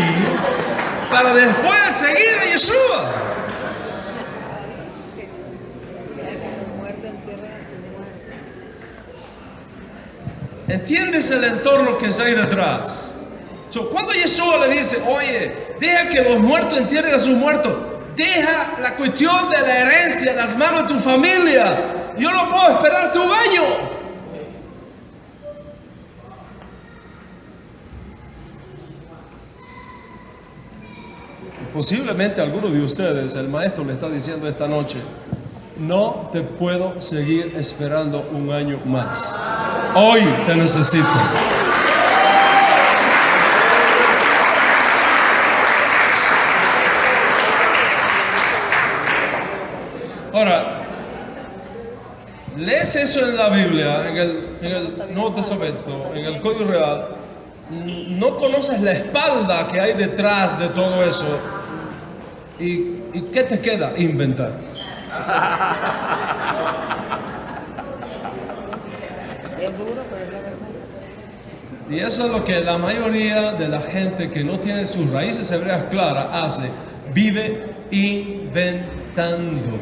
para después seguir a Yeshua. ¿Entiendes el entorno que está ahí detrás? Cuando Yeshua le dice, oye, deja que los muertos entierren a sus muertos, deja la cuestión de la herencia en las manos de tu familia, yo no puedo esperarte 1 año. Posiblemente a alguno de ustedes, el maestro le está diciendo esta noche, no te puedo seguir esperando un año más. Hoy te necesito. Ahora, lees eso en la Biblia, en el Nuevo Testamento, en el Código Real, no conoces la espalda que hay detrás de todo eso. ¿Y qué te queda? Inventar. Es duro, pero es la verdad. Y eso es lo que la mayoría de la gente que no tiene sus raíces hebreas claras hace. Vive inventando.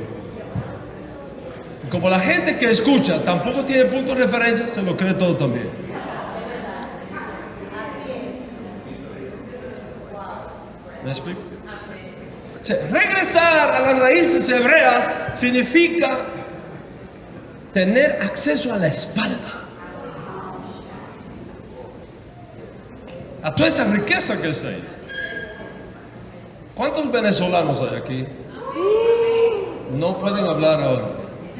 Como la gente que escucha tampoco tiene punto de referencia, se lo cree todo también. ¿Me explico? O sea, regresar a las raíces hebreas significa tener acceso a la espalda, a toda esa riqueza que está ahí. ¿Cuántos venezolanos hay aquí? No pueden hablar ahora,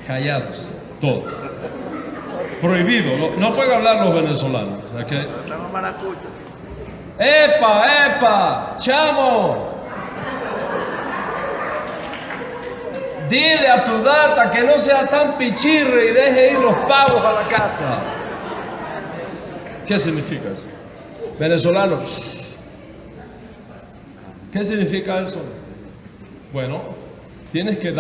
callados, todos. Prohibido, no pueden hablar los venezolanos. ¿Okay? Estamos maracuchos. ¡Epa, epa! ¡Chamo! Dile a tu data que no sea tan pichirre y deje ir los pavos a la casa. ¿Qué significa eso? Venezolanos. ¿Qué significa eso? Bueno, tienes que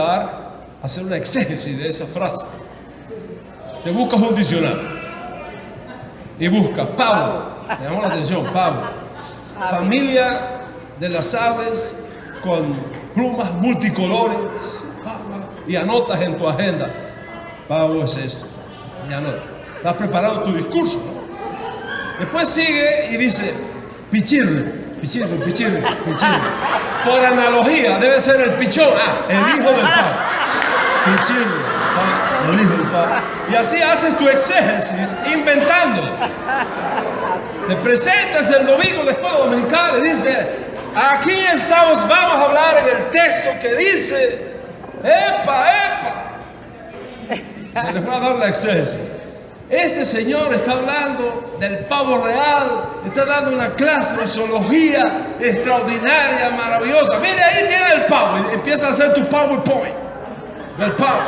hacer una exégesis de esa frase. Te buscas un diccionario y buscas pavo. Me llamó la atención, pavo. Familia de las aves con plumas multicolores. Y anotas en tu agenda, pavo es esto. Y anotas. Has preparado tu discurso, ¿no? Después sigue y dice, pichirre, pichirre, pichirre, pichirre. Por analogía, debe ser el pichón. El hijo del pavo. Pichirre, el hijo del pavo. Y así haces tu exégesis inventando. Te presentas el domingo en la escuela dominical y dice, aquí estamos, vamos a hablar en el texto que dice, ¡epa, epa! Se les va a dar la exégesis. Este señor está hablando del pavo real, está dando una clase de zoología extraordinaria, maravillosa. Mire, ahí tiene el pavo. Y empieza a hacer tu PowerPoint del pavo.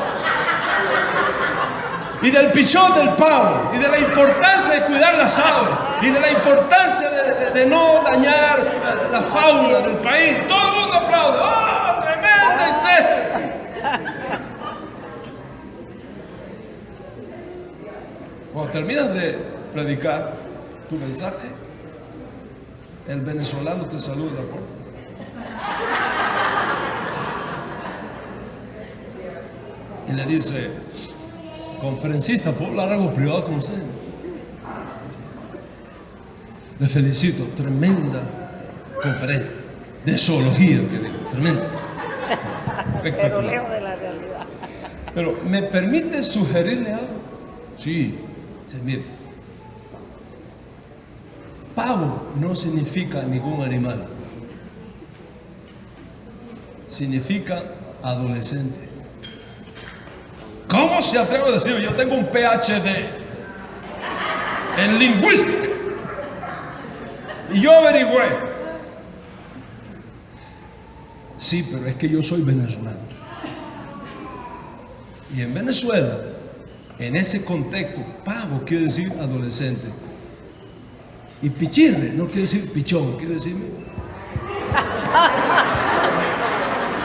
Y del pichón del pavo. Y de la importancia de cuidar las aves. Y de la importancia de no dañar la fauna del país. Todo el mundo aplaude. ¡Oh, tremenda exégesis! Cuando terminas de predicar tu mensaje, el venezolano te saluda, ¿no? Y le dice, conferencista, ¿puedo hablar algo privado con usted? Le felicito, tremenda conferencia de zoología, que digo, tremenda. Pero lejos de la realidad. Pero, ¿me permite sugerirle algo? Sí. Mire, pavo no significa ningún animal, significa adolescente. ¿Cómo se atreve a decir? Yo tengo un PhD en lingüística y yo averigüé. Sí, pero es que yo soy venezolano y en Venezuela, en ese contexto, pavo quiere decir adolescente. Y pichirre no quiere decir pichón, quiere decir...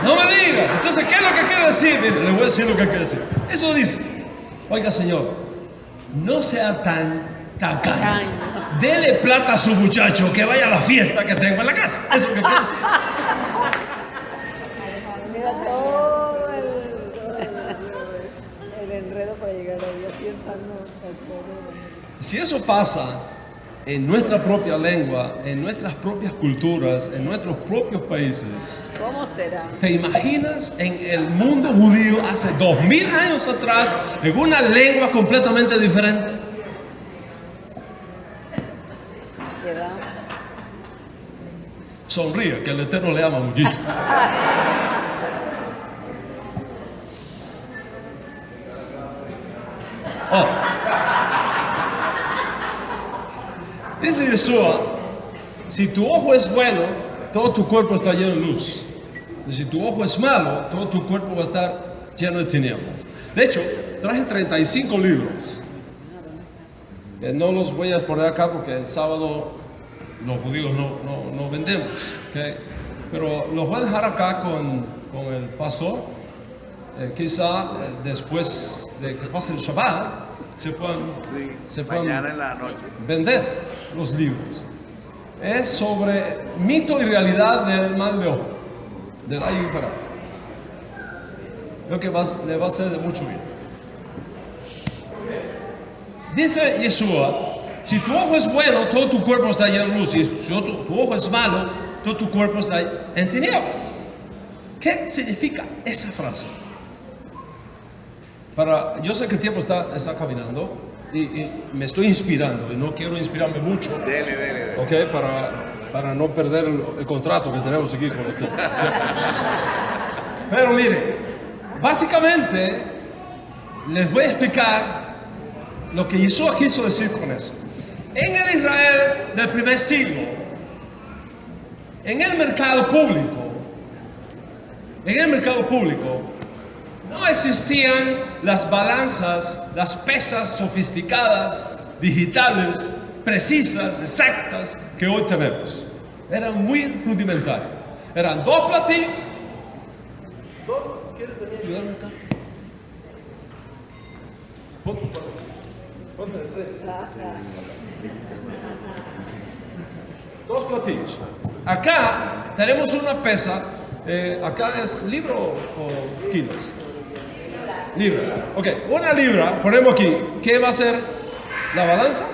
No me diga. Entonces, ¿qué es lo que quiere decir? Mire, le voy a decir lo que quiere decir. Eso dice, oiga señor, no sea tan tacaño. Dele plata a su muchacho que vaya a la fiesta que tengo en la casa. Eso es lo que quiere decir. Mira todo el enredo para llegar ahí. Así estando. Si eso pasa en nuestra propia lengua, en nuestras propias culturas, en nuestros propios países, ¿Cómo será? ¿te imaginas en el mundo judío hace 2000 años atrás en una lengua completamente diferente? Sonríe, que el Eterno le ama muchísimo. Oh. Dice Yeshua, si tu ojo es bueno, todo tu cuerpo está lleno de luz. Y si tu ojo es malo, todo tu cuerpo va a estar lleno de tinieblas. De hecho, traje 35 libros. No los voy a poner acá porque el sábado los judíos no vendemos, ¿okay? Pero los voy a dejar acá con el pastor. Quizá después de que pase el Shabbat se puedan Mañana en la noche. vender los libros. Es sobre mito y realidad del mal de ojo, del ayo imparable. Creo que le va a hacer de mucho bien. Dice Yeshua, si tu ojo es bueno, todo tu cuerpo está lleno de luz. Y si tu ojo es malo, todo tu cuerpo está en tinieblas. ¿Qué significa esa frase? Yo sé que el tiempo está caminando y me estoy inspirando y no quiero inspirarme mucho. Dele. Ok, para no perder el contrato que tenemos aquí con usted. Pero mire, básicamente les voy a explicar lo que Yeshua quiso decir con eso. En el Israel del primer siglo, en el mercado público, no existían las balanzas, las pesas sofisticadas, digitales, precisas, exactas que hoy tenemos. Eran muy rudimentarias. Eran dos platillos. ¿Quieres venir a ayudarme acá? Ponte de frente. Dos platillos. Acá tenemos una pesa. Acá es libra o kilos. Libra. Ok, una libra, ponemos aquí. ¿Qué va a ser la balanza?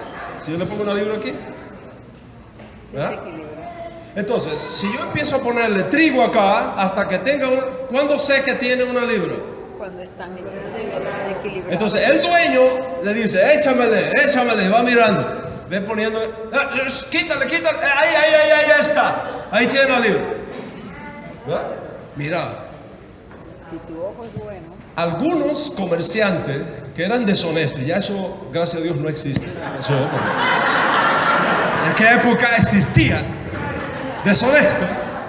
Si yo le pongo una libra aquí, ¿verdad? Entonces, si yo empiezo a ponerle trigo acá, hasta que tenga ¿cuándo sé que tiene una libra? Cuando están equilibrados. Entonces, el dueño le dice, échamele, va mirando. Ve poniendo, quítale, ahí está. Ahí tiene la libra. ¿Verdad? Mira. Si tu ojo es bueno. Algunos comerciantes que eran deshonestos, ya eso, gracias a Dios, no existe. Eso, en aquella época existía deshonestos.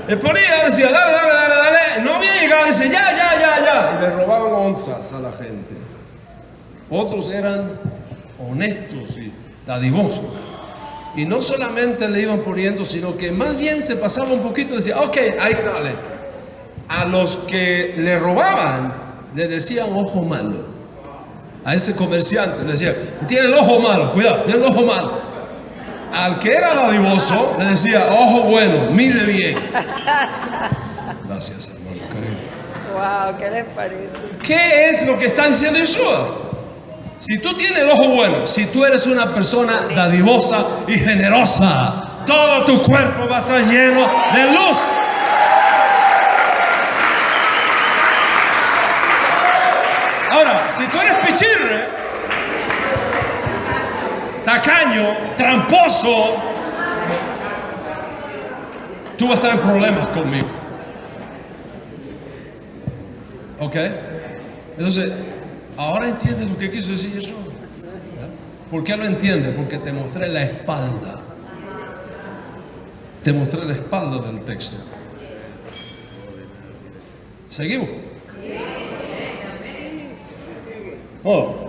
Le ponía, decía, dale. No había llegado, dice, ya. Y le robaban onzas a la gente. Otros eran honestos y dadivosos. Y no solamente le iban poniendo, sino que más bien se pasaba un poquito y decía, ok, ahí dale. A los que le robaban, le decían ojo malo. A ese comerciante le decían, tiene el ojo malo, cuidado, tiene el ojo malo. Al que era dadivoso, le decía, ojo bueno, mide bien. Gracias, hermano, cariño. Wow, ¿qué les parece? ¿Qué es lo que está diciendo Yeshua? Si tú tienes el ojo bueno, si tú eres una persona dadivosa y generosa, todo tu cuerpo va a estar lleno de luz. Ahora, si tú eres pichirre, tacaño, tramposo, tú vas a estar en problemas conmigo. ¿Ok? Entonces, ahora entiendes lo que quiso decir eso. ¿Por qué lo entiendes? Porque te mostré la espalda. Te mostré la espalda del texto. ¿Seguimos? Oh.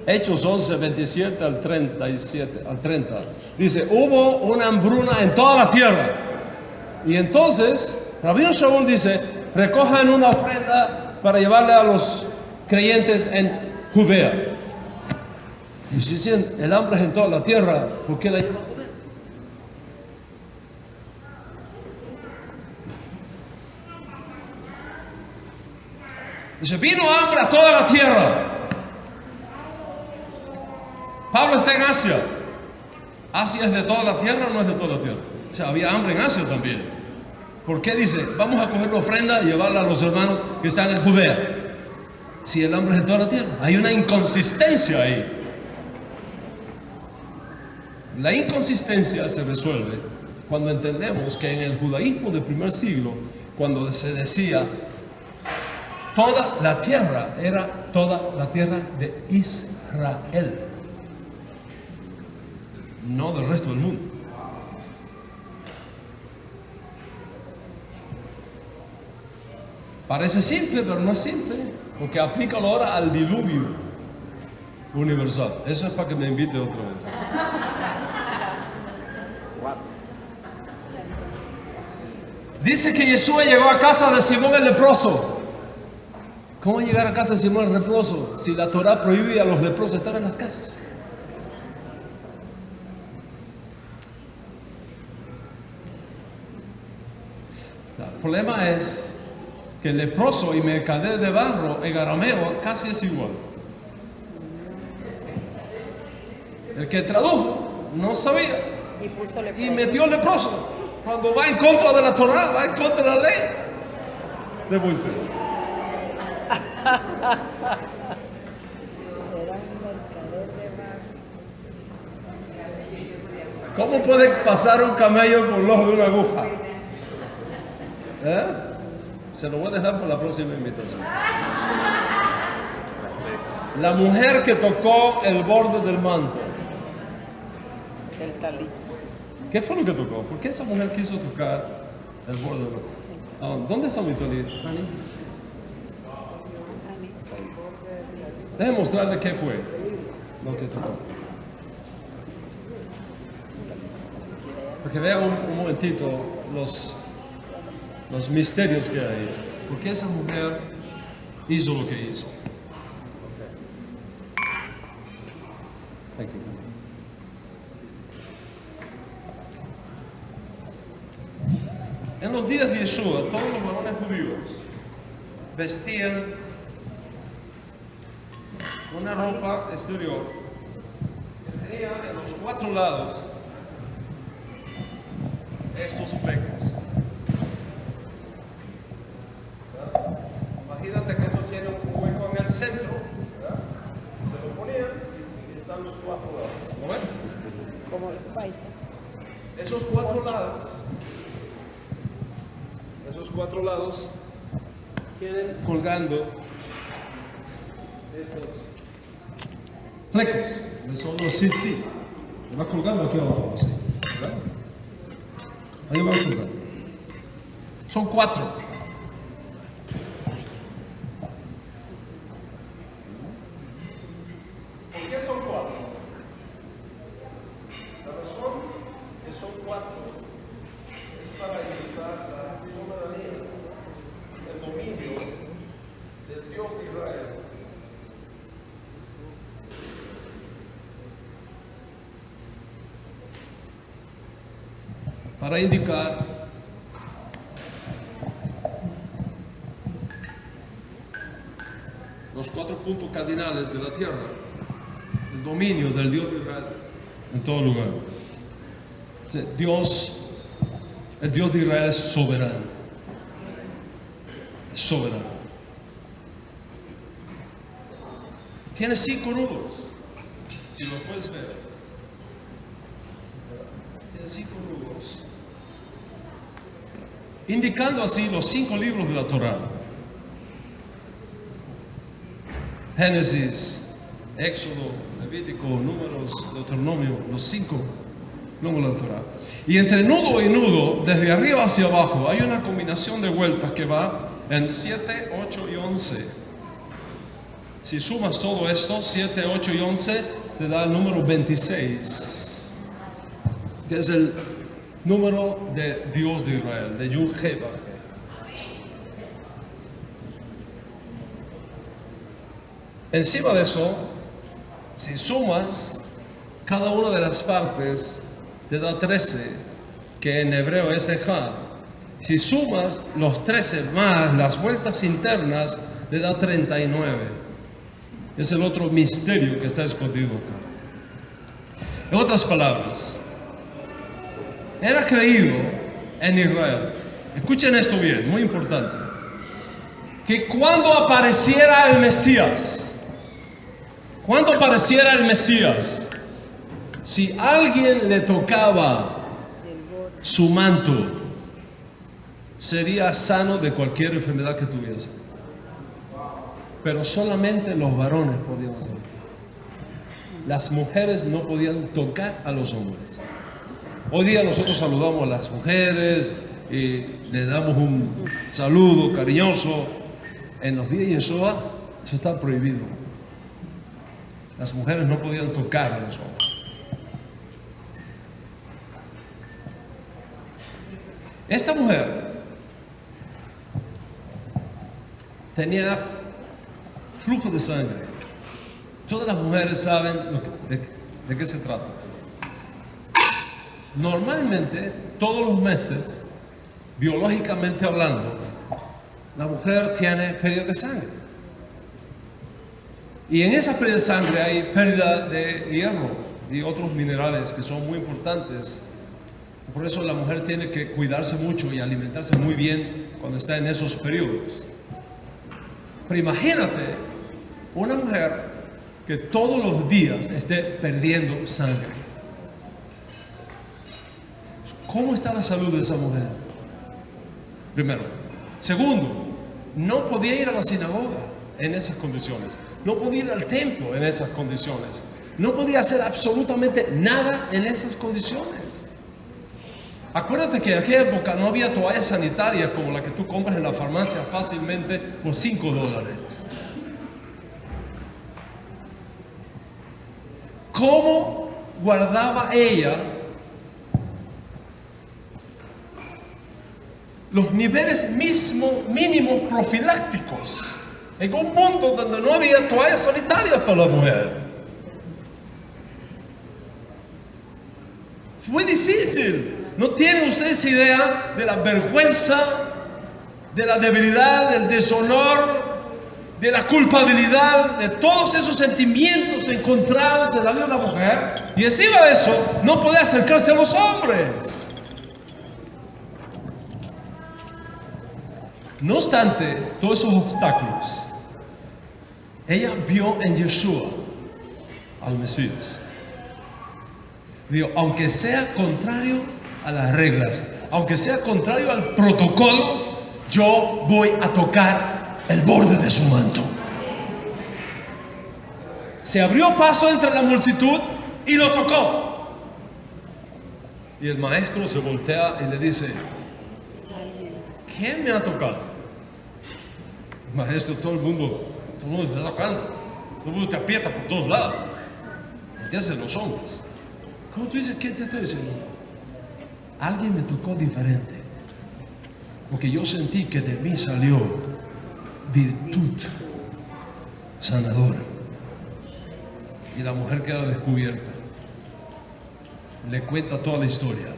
Hechos 11, 27 al 37, al 30. Dice, hubo una hambruna en toda la tierra. Y entonces, Rabbi Shaul dice, recojan una ofrenda para llevarle a los creyentes en Judea. Y si dicen, el hambre es en toda la tierra, ¿por qué la llevan a Judea? Dice, vino hambre a toda la tierra. Pablo está en Asia. ¿Asia es de toda la tierra o no es de toda la tierra? O sea, había hambre en Asia también. ¿Por qué dice, vamos a coger una ofrenda y llevarla a los hermanos que están en Judea? Si el hambre es de toda la tierra. Hay una inconsistencia ahí. La inconsistencia se resuelve cuando entendemos que en el judaísmo del primer siglo, cuando se decía toda la tierra, era toda la tierra de Israel, no del resto del mundo. Parece simple, pero no es simple, porque aplica ahora al diluvio universal. Eso es para que me invite otra vez. Dice que Yeshua llegó a casa de Simón el leproso. ¿Cómo llegar a casa de Simón el leproso si la Torah prohibía a los leprosos estar en las casas? El problema es que el leproso y mercader de barro en arameo casi es igual. El que tradujo no sabía Y puso y leproso. metió leproso. Cuando va en contra de la Torah, va en contra de la ley de Moisés. Era un mercader de barro. ¿Cómo puede pasar un camello por el ojo de una aguja? ¿Eh? Se lo voy a dejar para la próxima invitación. La mujer que tocó el borde del manto. El talit. ¿Qué fue lo que tocó? ¿Por qué esa mujer quiso tocar el borde del manto? Ah, ¿dónde está mi talit? Déjeme mostrarle qué fue lo que tocó. Porque vean un momentito los misterios que hay. ¿Por qué esa mujer hizo lo que hizo? Thank you. En los días de Yeshua, todos los varones judíos vestían una ropa exterior que tenía en los 4 lados estos flecos. ¿Verdad? Imagínate que esto tiene un hueco en el centro, ¿verdad? Se lo ponían y están los 4 lados. ¿Lo ven? Como el paisa. Esos 4 lados tienen colgando estos flecos, que son los tzitzit. Va colgando aquí abajo, así, ¿verdad? Ahí va colgando. Son 4. ¿Por qué son 4? La razón que son 4 es para indicar la soberanía, el dominio del Dios de Israel. Para indicar los 4 puntos cardinales de la tierra, el dominio del Dios de Israel en todo lugar. O sea, el Dios de Israel es soberano. Es soberano. Tiene 5 nudos, si lo puedes ver. Tiene 5 nudos, indicando así los 5 libros de la Torah: Génesis, Éxodo, Levítico, Números, Deuteronomio, los 5 números de la Torah. Y entre nudo y nudo, desde arriba hacia abajo, hay una combinación de vueltas que va en 7, 8 y 11. Si sumas todo esto, 7, 8 y 11, te da el número 26, que es el número de Dios de Israel, de Yud-He-Vah-He. Encima de eso, si sumas cada una de las partes, te da 13, que en hebreo es Ejad. Si sumas los 13 más las vueltas internas, te da 39. Es el otro misterio que está escondido acá. En otras palabras, era creído en Israel, escuchen esto bien, muy importante, que cuando apareciera el Mesías, si alguien le tocaba su manto, sería sano de cualquier enfermedad que tuviese. Pero solamente los varones podían hacer eso. Las mujeres no podían tocar a los hombres. Hoy día nosotros saludamos a las mujeres y les damos un saludo cariñoso. En los días de Yeshua eso está prohibido. Las mujeres no podían tocar a los hombres. Esta mujer tenía flujo de sangre. Todas las mujeres saben de qué se trata. Normalmente, todos los meses, biológicamente hablando, la mujer tiene pérdida de sangre. Y en esa pérdida de sangre hay pérdida de hierro y otros minerales que son muy importantes. Por eso la mujer tiene que cuidarse mucho y alimentarse muy bien cuando está en esos periodos. Pero imagínate una mujer que todos los días esté perdiendo sangre. ¿Cómo está la salud de esa mujer? Primero. Segundo, no podía ir a la sinagoga en esas condiciones. No podía ir al templo en esas condiciones. No podía hacer absolutamente nada en esas condiciones. Acuérdate que en aquella época no había toallas sanitarias como la que tú compras en la farmacia fácilmente por $5. ¿Cómo guardaba ella los niveles mínimos profilácticos en un mundo donde no había toallas sanitarias para la mujer? Es muy difícil. No tienen ustedes idea de la vergüenza, de la debilidad, del deshonor, de la culpabilidad, de todos esos sentimientos encontrados en la vida de una mujer. Y encima de eso, no podía acercarse a los hombres. No obstante todos esos obstáculos, ella vio en Yeshua al Mesías. Digo, aunque sea contrario a las reglas, aunque sea contrario al protocolo, yo voy a tocar el borde de su manto. Se abrió paso entre la multitud y lo tocó. Y el maestro se voltea y le dice: ¿quién me ha tocado? Maestro, todo el mundo te está tocando. Todo el mundo te aprieta por todos lados. ¿Qué hacen los hombres? ¿Cómo tú dices? ¿Qué te estoy diciendo? Alguien me tocó diferente, porque yo sentí que de mí salió virtud sanadora. Y la mujer queda descubierta. Le cuenta toda la historia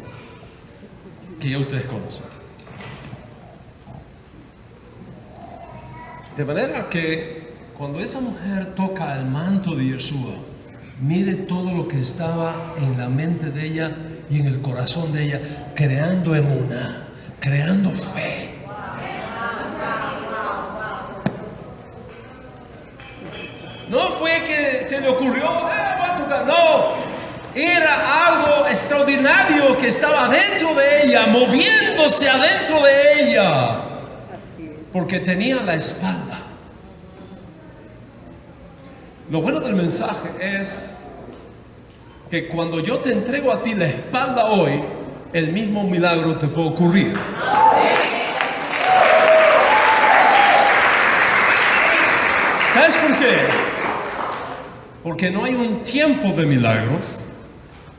que ya ustedes conocen. De manera que cuando esa mujer toca el manto de Yeshua, mire todo lo que estaba en la mente de ella y en el corazón de ella, creando emuná, creando fe. No fue que se le ocurrió, voy a tocar, no. Era algo extraordinario que estaba dentro de ella, moviéndose adentro de ella. Así es. Porque tenía la espalda. Lo bueno del mensaje es que cuando yo te entrego a ti la espalda hoy, el mismo milagro te puede ocurrir. ¿Sabes por qué? Porque no hay un tiempo de milagros,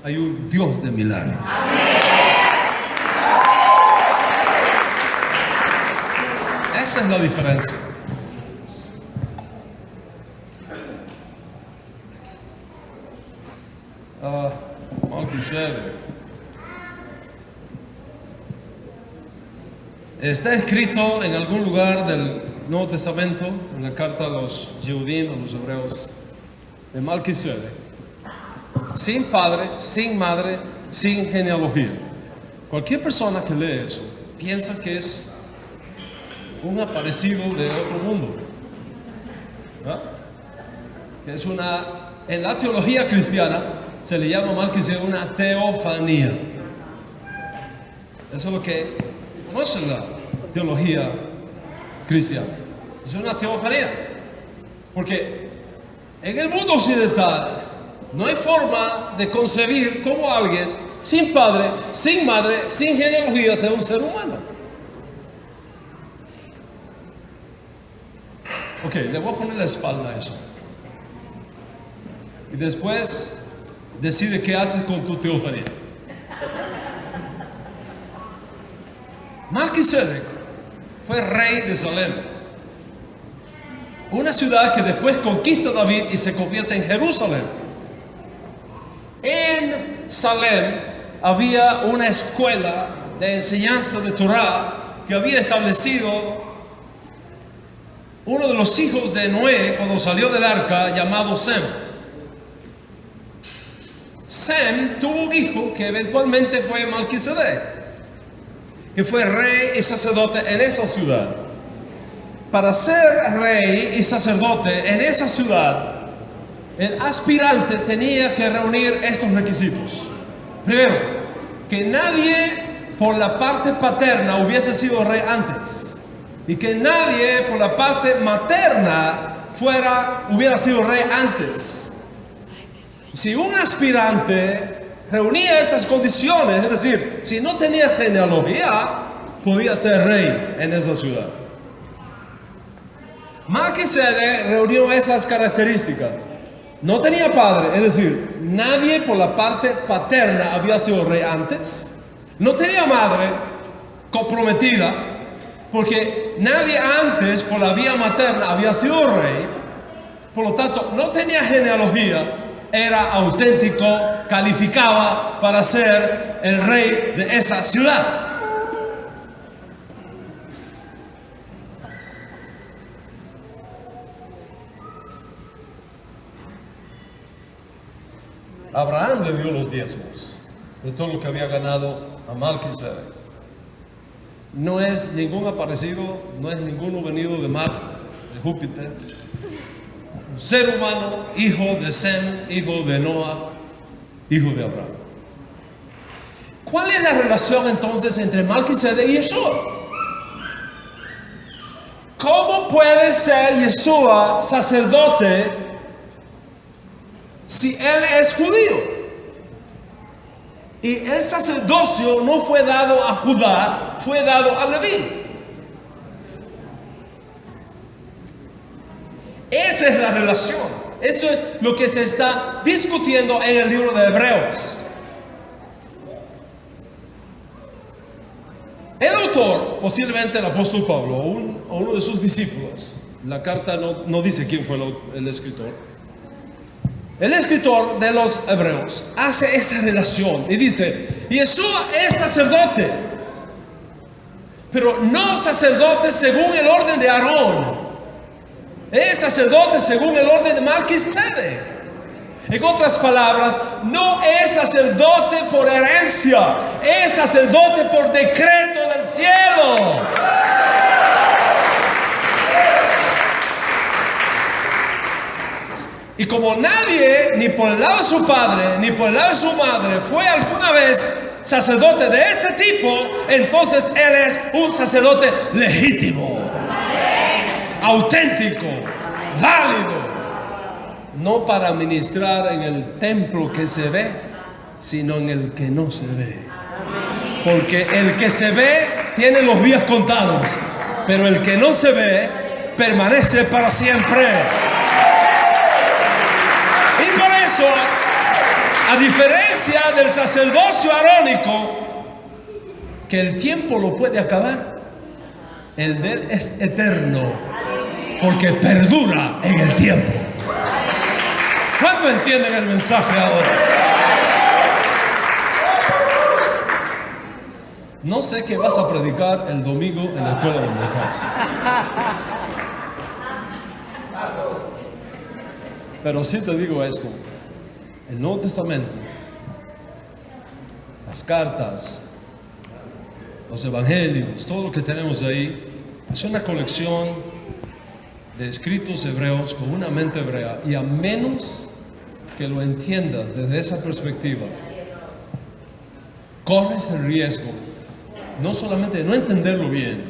hay un Dios de milagros. Esa es la diferencia. Melquisedec. Está escrito en algún lugar del Nuevo Testamento, en la carta a los Yehudim, a los hebreos, de Melquisedec, sin padre, sin madre, sin genealogía. Cualquier persona que lee eso piensa que es un aparecido de otro mundo, ¿no? Que es en la teología cristiana se le llama Melquisedec una teofanía. Eso es lo que conoce la teología cristiana. Es una teofanía. Porque en el mundo occidental no hay forma de concebir cómo alguien sin padre, sin madre, sin genealogía sea un ser humano. Ok, le voy a poner la espalda a eso. Y después decide qué haces con tu teofanía. Melquisedec fue rey de Salem, una ciudad que después conquista David y se convierte en Jerusalén. En Salem había una escuela de enseñanza de Torah que había establecido uno de los hijos de Noé cuando salió del arca, llamado Sem. Sem tuvo un hijo que eventualmente fue Melquisedec, que fue rey y sacerdote en esa ciudad. Para ser rey y sacerdote en esa ciudad, el aspirante tenía que reunir estos requisitos. Primero, que nadie por la parte paterna hubiese sido rey antes, y que nadie por la parte materna hubiera sido rey antes. Si un aspirante reunía esas condiciones, es decir, si no tenía genealogía, podía ser rey en esa ciudad. Melquisedec reunió esas características. No tenía padre, es decir, nadie por la parte paterna había sido rey antes. No tenía madre comprometida, porque nadie antes por la vía materna había sido rey. Por lo tanto, no tenía genealogía, era auténtico, calificaba para ser el rey de esa ciudad. Abraham le dio los diezmos de todo lo que había ganado a Melquisedec. No es ningún aparecido, no es ninguno venido de Marte, de Júpiter. Un ser humano, hijo de Sem, hijo de Noah, hijo de Abraham. ¿Cuál es la relación entonces entre Melquisedec y Yeshua? ¿Cómo puede ser Yeshua sacerdote si él es judío? Y el sacerdocio no fue dado a Judá, fue dado a Leví. Esa es la relación. Eso es lo que se está discutiendo en el libro de Hebreos. El autor, posiblemente el apóstol Pablo o uno de sus discípulos, la carta no dice quién fue el escritor. El escritor de los Hebreos hace esa relación y dice: Yeshua es sacerdote, pero no sacerdote según el orden de Aarón, es sacerdote según el orden de Melquisedec. En otras palabras, no es sacerdote por herencia, es sacerdote por decreto del cielo. Y como nadie, ni por el lado de su padre, ni por el lado de su madre, fue alguna vez sacerdote de este tipo, entonces él es un sacerdote legítimo, auténtico, válido. No para ministrar en el templo que se ve, sino en el que no se ve. Porque el que se ve tiene los días contados, pero el que no se ve permanece para siempre. Y por eso, a diferencia del sacerdocio arónico, que el tiempo lo puede acabar, el de él es eterno, porque perdura en el tiempo. ¿Cuánto entienden el mensaje ahora? No sé qué vas a predicar el domingo en la escuela dominical, pero sí te digo esto: el Nuevo Testamento, las cartas, los evangelios, todo lo que tenemos ahí, es una colección de escritos hebreos con una mente hebrea, y a menos que lo entiendas desde esa perspectiva, corres el riesgo no solamente de no entenderlo bien,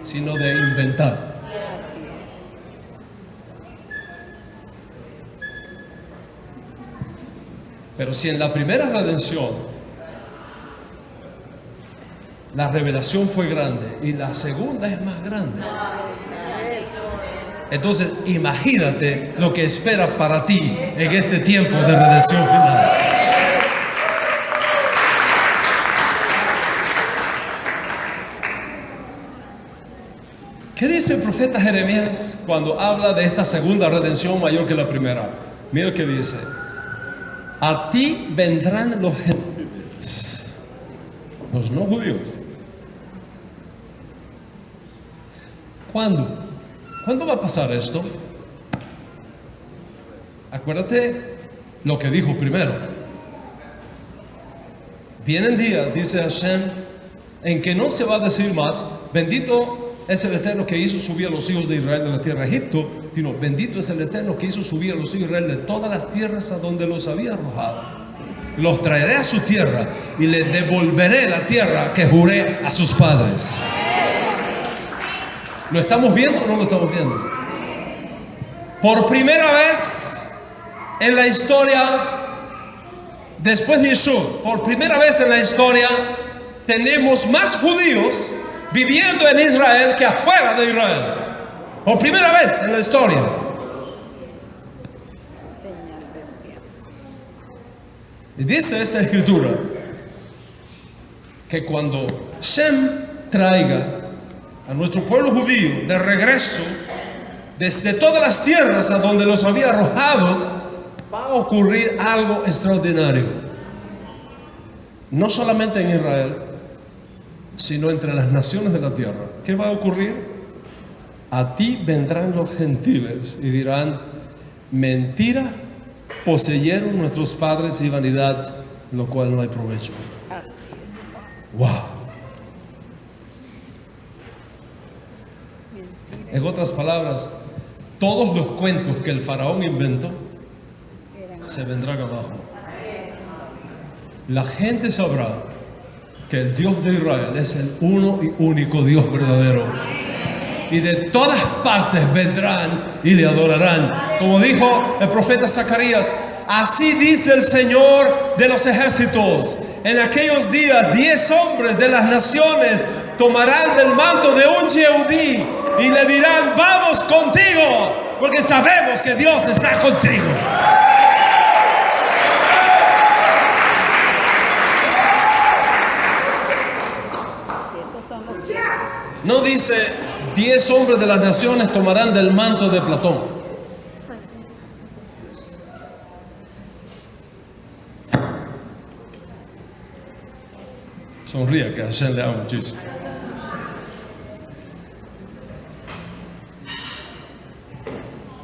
sino de inventar. Así es. Pero si en la primera redención la revelación fue grande y la segunda es más grande, entonces imagínate lo que espera para ti en este tiempo de redención final. ¿Qué dice el profeta Jeremías cuando habla de esta segunda redención mayor que la primera? Mira lo que dice: a ti vendrán los gentiles, los no judíos. ¿Cuándo? ¿Cuándo va a pasar esto? Acuérdate lo que dijo primero. Vienen días, dice Hashem, en que no se va a decir más: bendito es el Eterno que hizo subir a los hijos de Israel de la tierra de Egipto, sino bendito es el Eterno que hizo subir a los hijos de Israel de todas las tierras a donde los había arrojado. Los traeré a su tierra y les devolveré la tierra que juré a sus padres. ¿Lo estamos viendo o no lo estamos viendo? Por primera vez en la historia, después de Yeshua, por primera vez en la historia, tenemos más judíos viviendo en Israel que afuera de Israel. Por primera vez en la historia. Señal del tiempo. Y dice esta escritura que cuando Shem traiga a nuestro pueblo judío de regreso desde todas las tierras a donde los había arrojado, va a ocurrir algo extraordinario. No solamente en Israel, sino entre las naciones de la tierra. ¿Qué va a ocurrir? A ti vendrán los gentiles y dirán: mentira poseyeron nuestros padres y vanidad, lo cual no hay provecho. Así es. ¡Wow! En otras palabras, todos los cuentos que el faraón inventó se vendrán abajo. La gente sabrá que el Dios de Israel es el uno y único Dios verdadero. Y de todas partes vendrán y le adorarán. Como dijo el profeta Zacarías: así dice el Señor de los ejércitos: en aquellos días 10 hombres de las naciones tomarán del manto de un Yehudí y le dirán: vamos contigo, porque sabemos que Dios está contigo. Estos son los tiempos. No dice 10 hombres de las naciones tomarán del manto de Platón. Sonría, que a Hashem le ama muchísimo.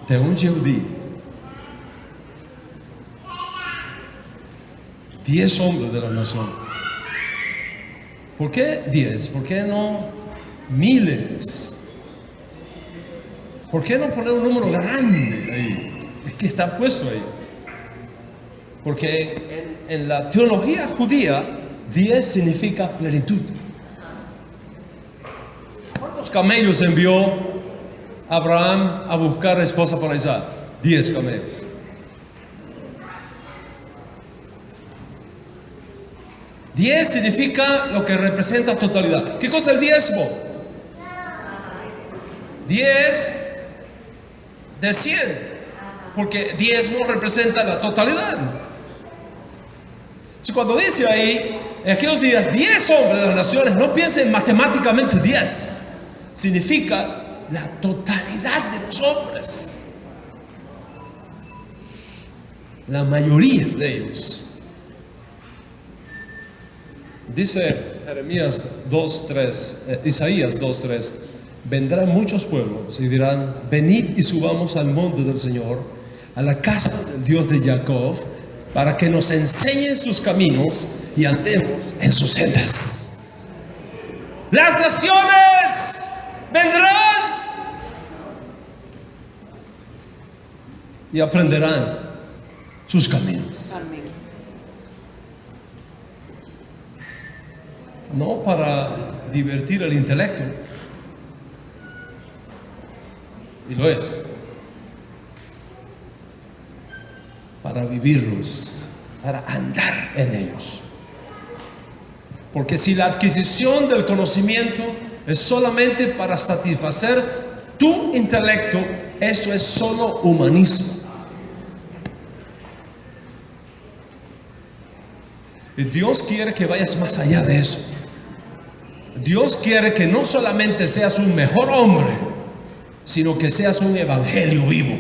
De un Yehudí, 10 hombres de las naciones. ¿Por qué 10? ¿Por qué no miles? ¿Por qué no poner un número grande ahí? Es que está puesto ahí. Porque en la teología judía, 10 significa plenitud. ¿Cuántos camellos envió Abraham a buscar esposa para Isaac? 10 camellos. Diez significa lo que representa totalidad. ¿Qué cosa es el diezmo? 10 de 100, porque diezmo representa la totalidad. Entonces, cuando dice ahí, en aquellos días 10 hombres de las naciones, no piensen matemáticamente 10, significa la totalidad de los hombres, la mayoría de ellos. Dice Jeremías 2:3, Isaías 2:3: vendrán muchos pueblos y dirán: venid y subamos al monte del Señor, a la casa del Dios de Jacob, para que nos enseñe sus caminos y andemos en sus sendas. Las naciones vendrán y aprenderán sus caminos. Amén. no para divertir el intelecto, y lo es, para vivirlos, para andar en ellos. Porque si la adquisición del conocimiento es solamente para satisfacer tu intelecto, eso es solo humanismo. Y Dios quiere que vayas más allá de eso. Dios quiere que no solamente seas un mejor hombre, sino que seas un evangelio vivo.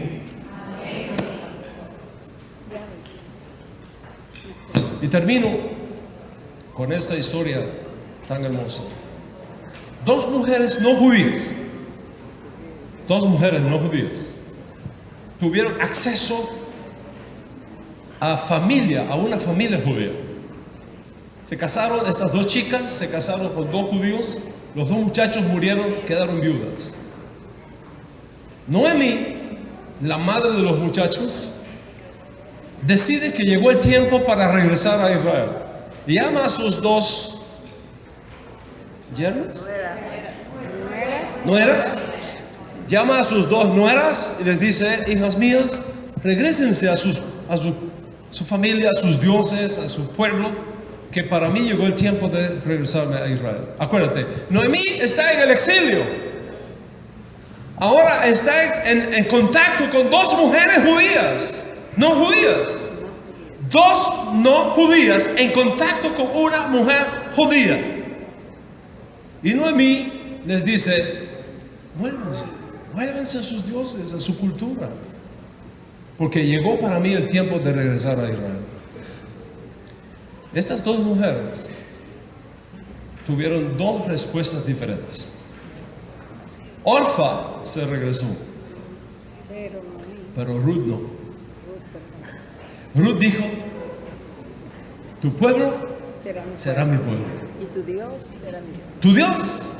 Y termino con esta historia tan hermosa. Dos mujeres no judías tuvieron acceso a una familia judía. Se casaron, estas dos chicas se casaron con dos judíos. Los dos muchachos murieron, quedaron viudas. Noemí, la madre de los muchachos, decide que llegó el tiempo para regresar a Israel. Llama a sus dos yernas, nueras, llama a sus dos nueras y les dice: hijas mías, regrésense a su familia, a sus dioses, a su pueblo, que para mí llegó el tiempo de regresarme a Israel. Acuérdate, Noemí está en el exilio. Ahora está en contacto con dos mujeres judías, no judías. Dos no judías en contacto con una mujer judía. Y Noemí les dice: vuélvanse a sus dioses, a su cultura, porque llegó para mí el tiempo de regresar a Israel. Estas dos mujeres tuvieron dos respuestas diferentes. Orfa se regresó, pero Ruth no. Ruth dijo: tu pueblo será mi pueblo. Y tu Dios será mi Dios. Tu Dios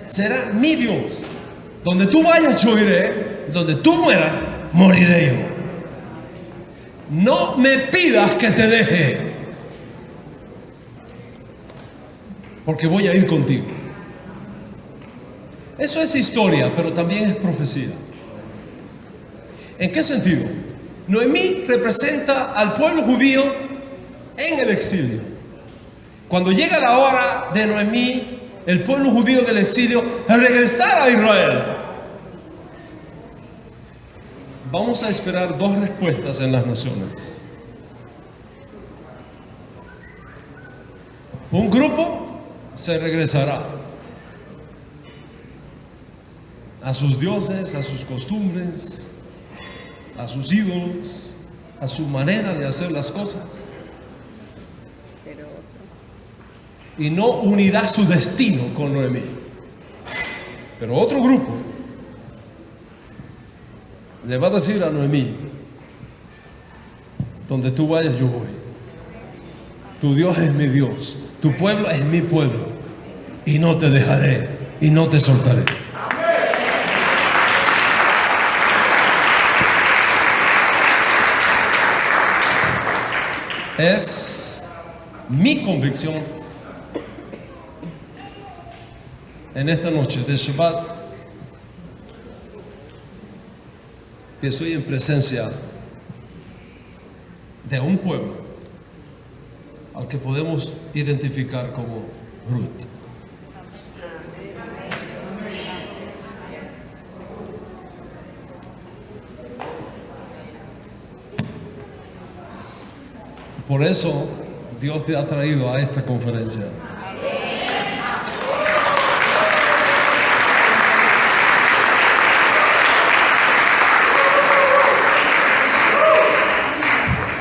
será mi Dios. Donde tú vayas yo iré, donde tú mueras moriré yo. No me pidas que te deje, porque voy a ir contigo. Eso es historia, pero también es profecía. ¿En qué sentido? Noemí representa al pueblo judío en el exilio. Cuando llega la hora de Noemí, el pueblo judío del exilio, a regresar a Israel, vamos a esperar dos respuestas en las naciones. Un grupo se regresará a sus dioses, a sus costumbres, a sus ídolos, a su manera de hacer las cosas, y no unirá su destino con Noemí. Pero otro grupo le va a decir a Noemí: donde tú vayas yo voy. Tu Dios es mi Dios, tu pueblo es mi pueblo, y no te dejaré y no te soltaré. Es mi convicción en esta noche de Shabbat que estoy en presencia de un pueblo al que podemos identificar como Ruth. Por eso Dios te ha traído a esta conferencia.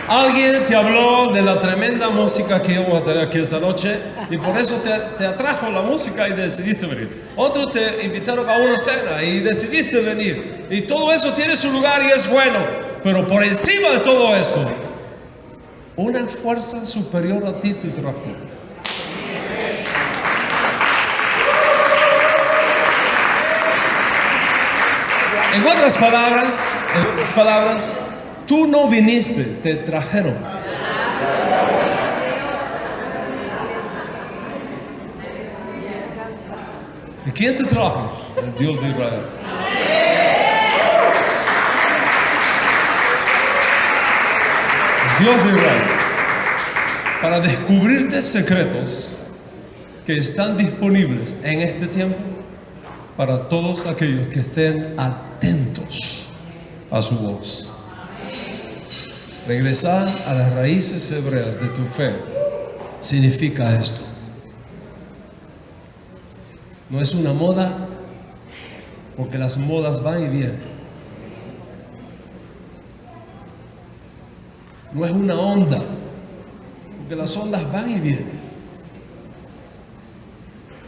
Alguien te habló de la tremenda música que íbamos a tener aquí esta noche y por eso te atrajo la música y decidiste venir. Otros te invitaron a una cena y decidiste venir. Y todo eso tiene su lugar y es bueno. Pero por encima de todo eso, una fuerza superior a ti te trajo. En otras palabras, tú no viniste, te trajeron. ¿Y quién te trajo? El Dios de Israel. El Dios de Israel. Para descubrirte secretos que están disponibles en este tiempo para todos aquellos que estén atentos a su voz. Regresar a las raíces hebreas de tu fe significa esto. No es una moda, porque las modas van y vienen. No es una onda, porque las ondas van y vienen.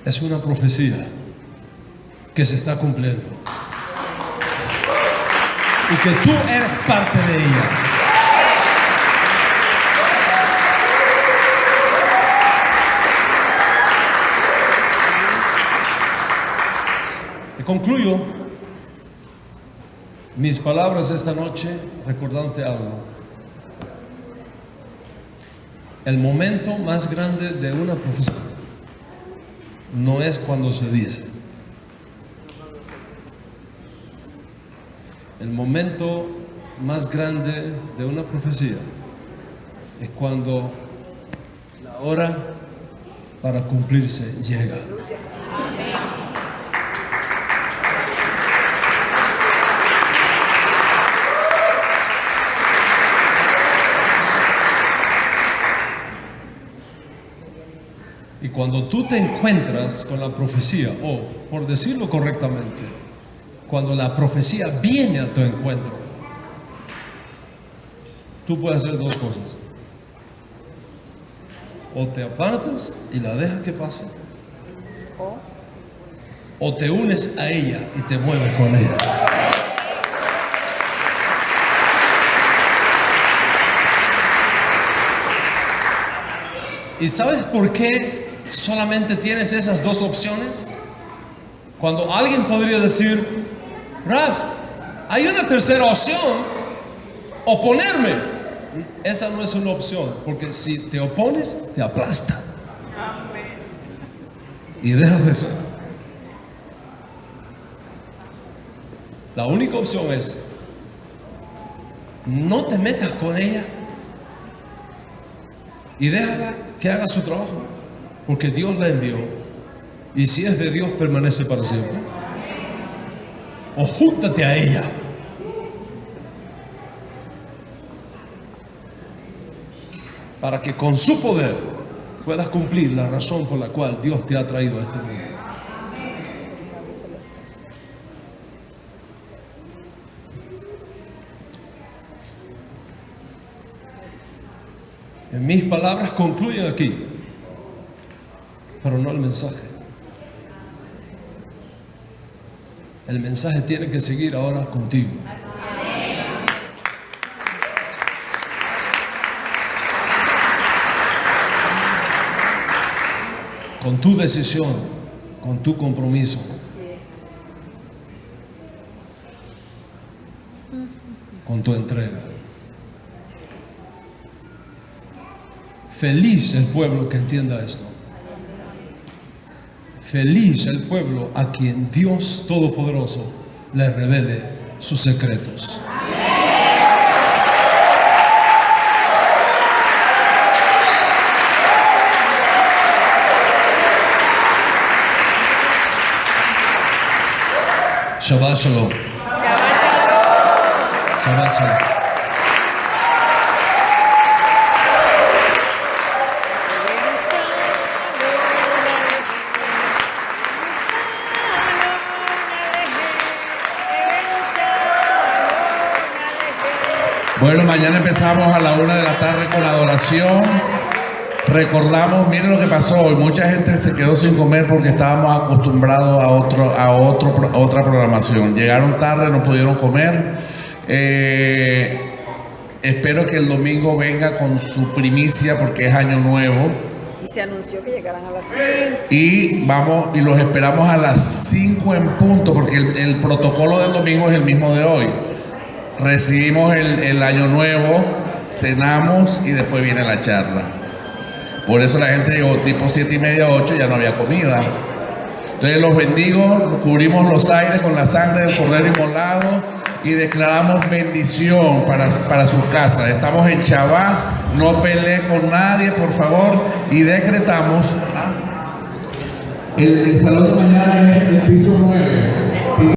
Es una profecía que se está cumpliendo y que tú eres parte de ella. Y concluyo mis palabras esta noche recordándote algo. El momento más grande de una profecía no es cuando se dice. El momento más grande de una profecía es cuando la hora para cumplirse llega. Y cuando tú te encuentras con la profecía, o por decirlo correctamente, cuando la profecía viene a tu encuentro, tú puedes hacer dos cosas. O te apartas y la dejas que pase, o te unes a ella y te mueves con ella. ¿Y sabes por qué solamente tienes esas dos opciones? Cuando alguien podría decir, Raf, hay una tercera opción, oponerme. Esa no es una opción, porque si te opones, te aplasta y dejas de ser. La única opción es, no te metas con ella y déjala que haga su trabajo, porque Dios la envió, y si es de Dios permanece para siempre. O júntate a ella para que con su poder puedas cumplir la razón por la cual Dios te ha traído a este mundo. En mis palabras concluyen aquí, pero no el mensaje. El mensaje tiene que seguir ahora contigo. Con tu decisión, con tu compromiso. Con tu entrega. Feliz el pueblo que entienda esto. Feliz el pueblo a quien Dios Todopoderoso le revele sus secretos. Shabbat Shalom. Shabbat Shalom. Bueno, mañana empezamos a la 1 de la tarde con adoración. Recordamos, miren lo que pasó hoy. Mucha gente se quedó sin comer porque estábamos acostumbrados a otra programación. Llegaron tarde, no pudieron comer. Espero que el domingo venga con su primicia porque es año nuevo. Y se anunció que llegaran a las 5. Y los esperamos a las 5 en punto porque el protocolo del domingo es el mismo de hoy. Recibimos el año nuevo, cenamos y después viene la charla. Por eso la gente llegó tipo 7:30, 8, ya no había comida. Entonces los bendigo, cubrimos los aires con la sangre del Cordero Inmolado y declaramos bendición para sus casas. Estamos en Shabbat, no pelee con nadie, por favor, y decretamos. El salón de mañana es el piso 9.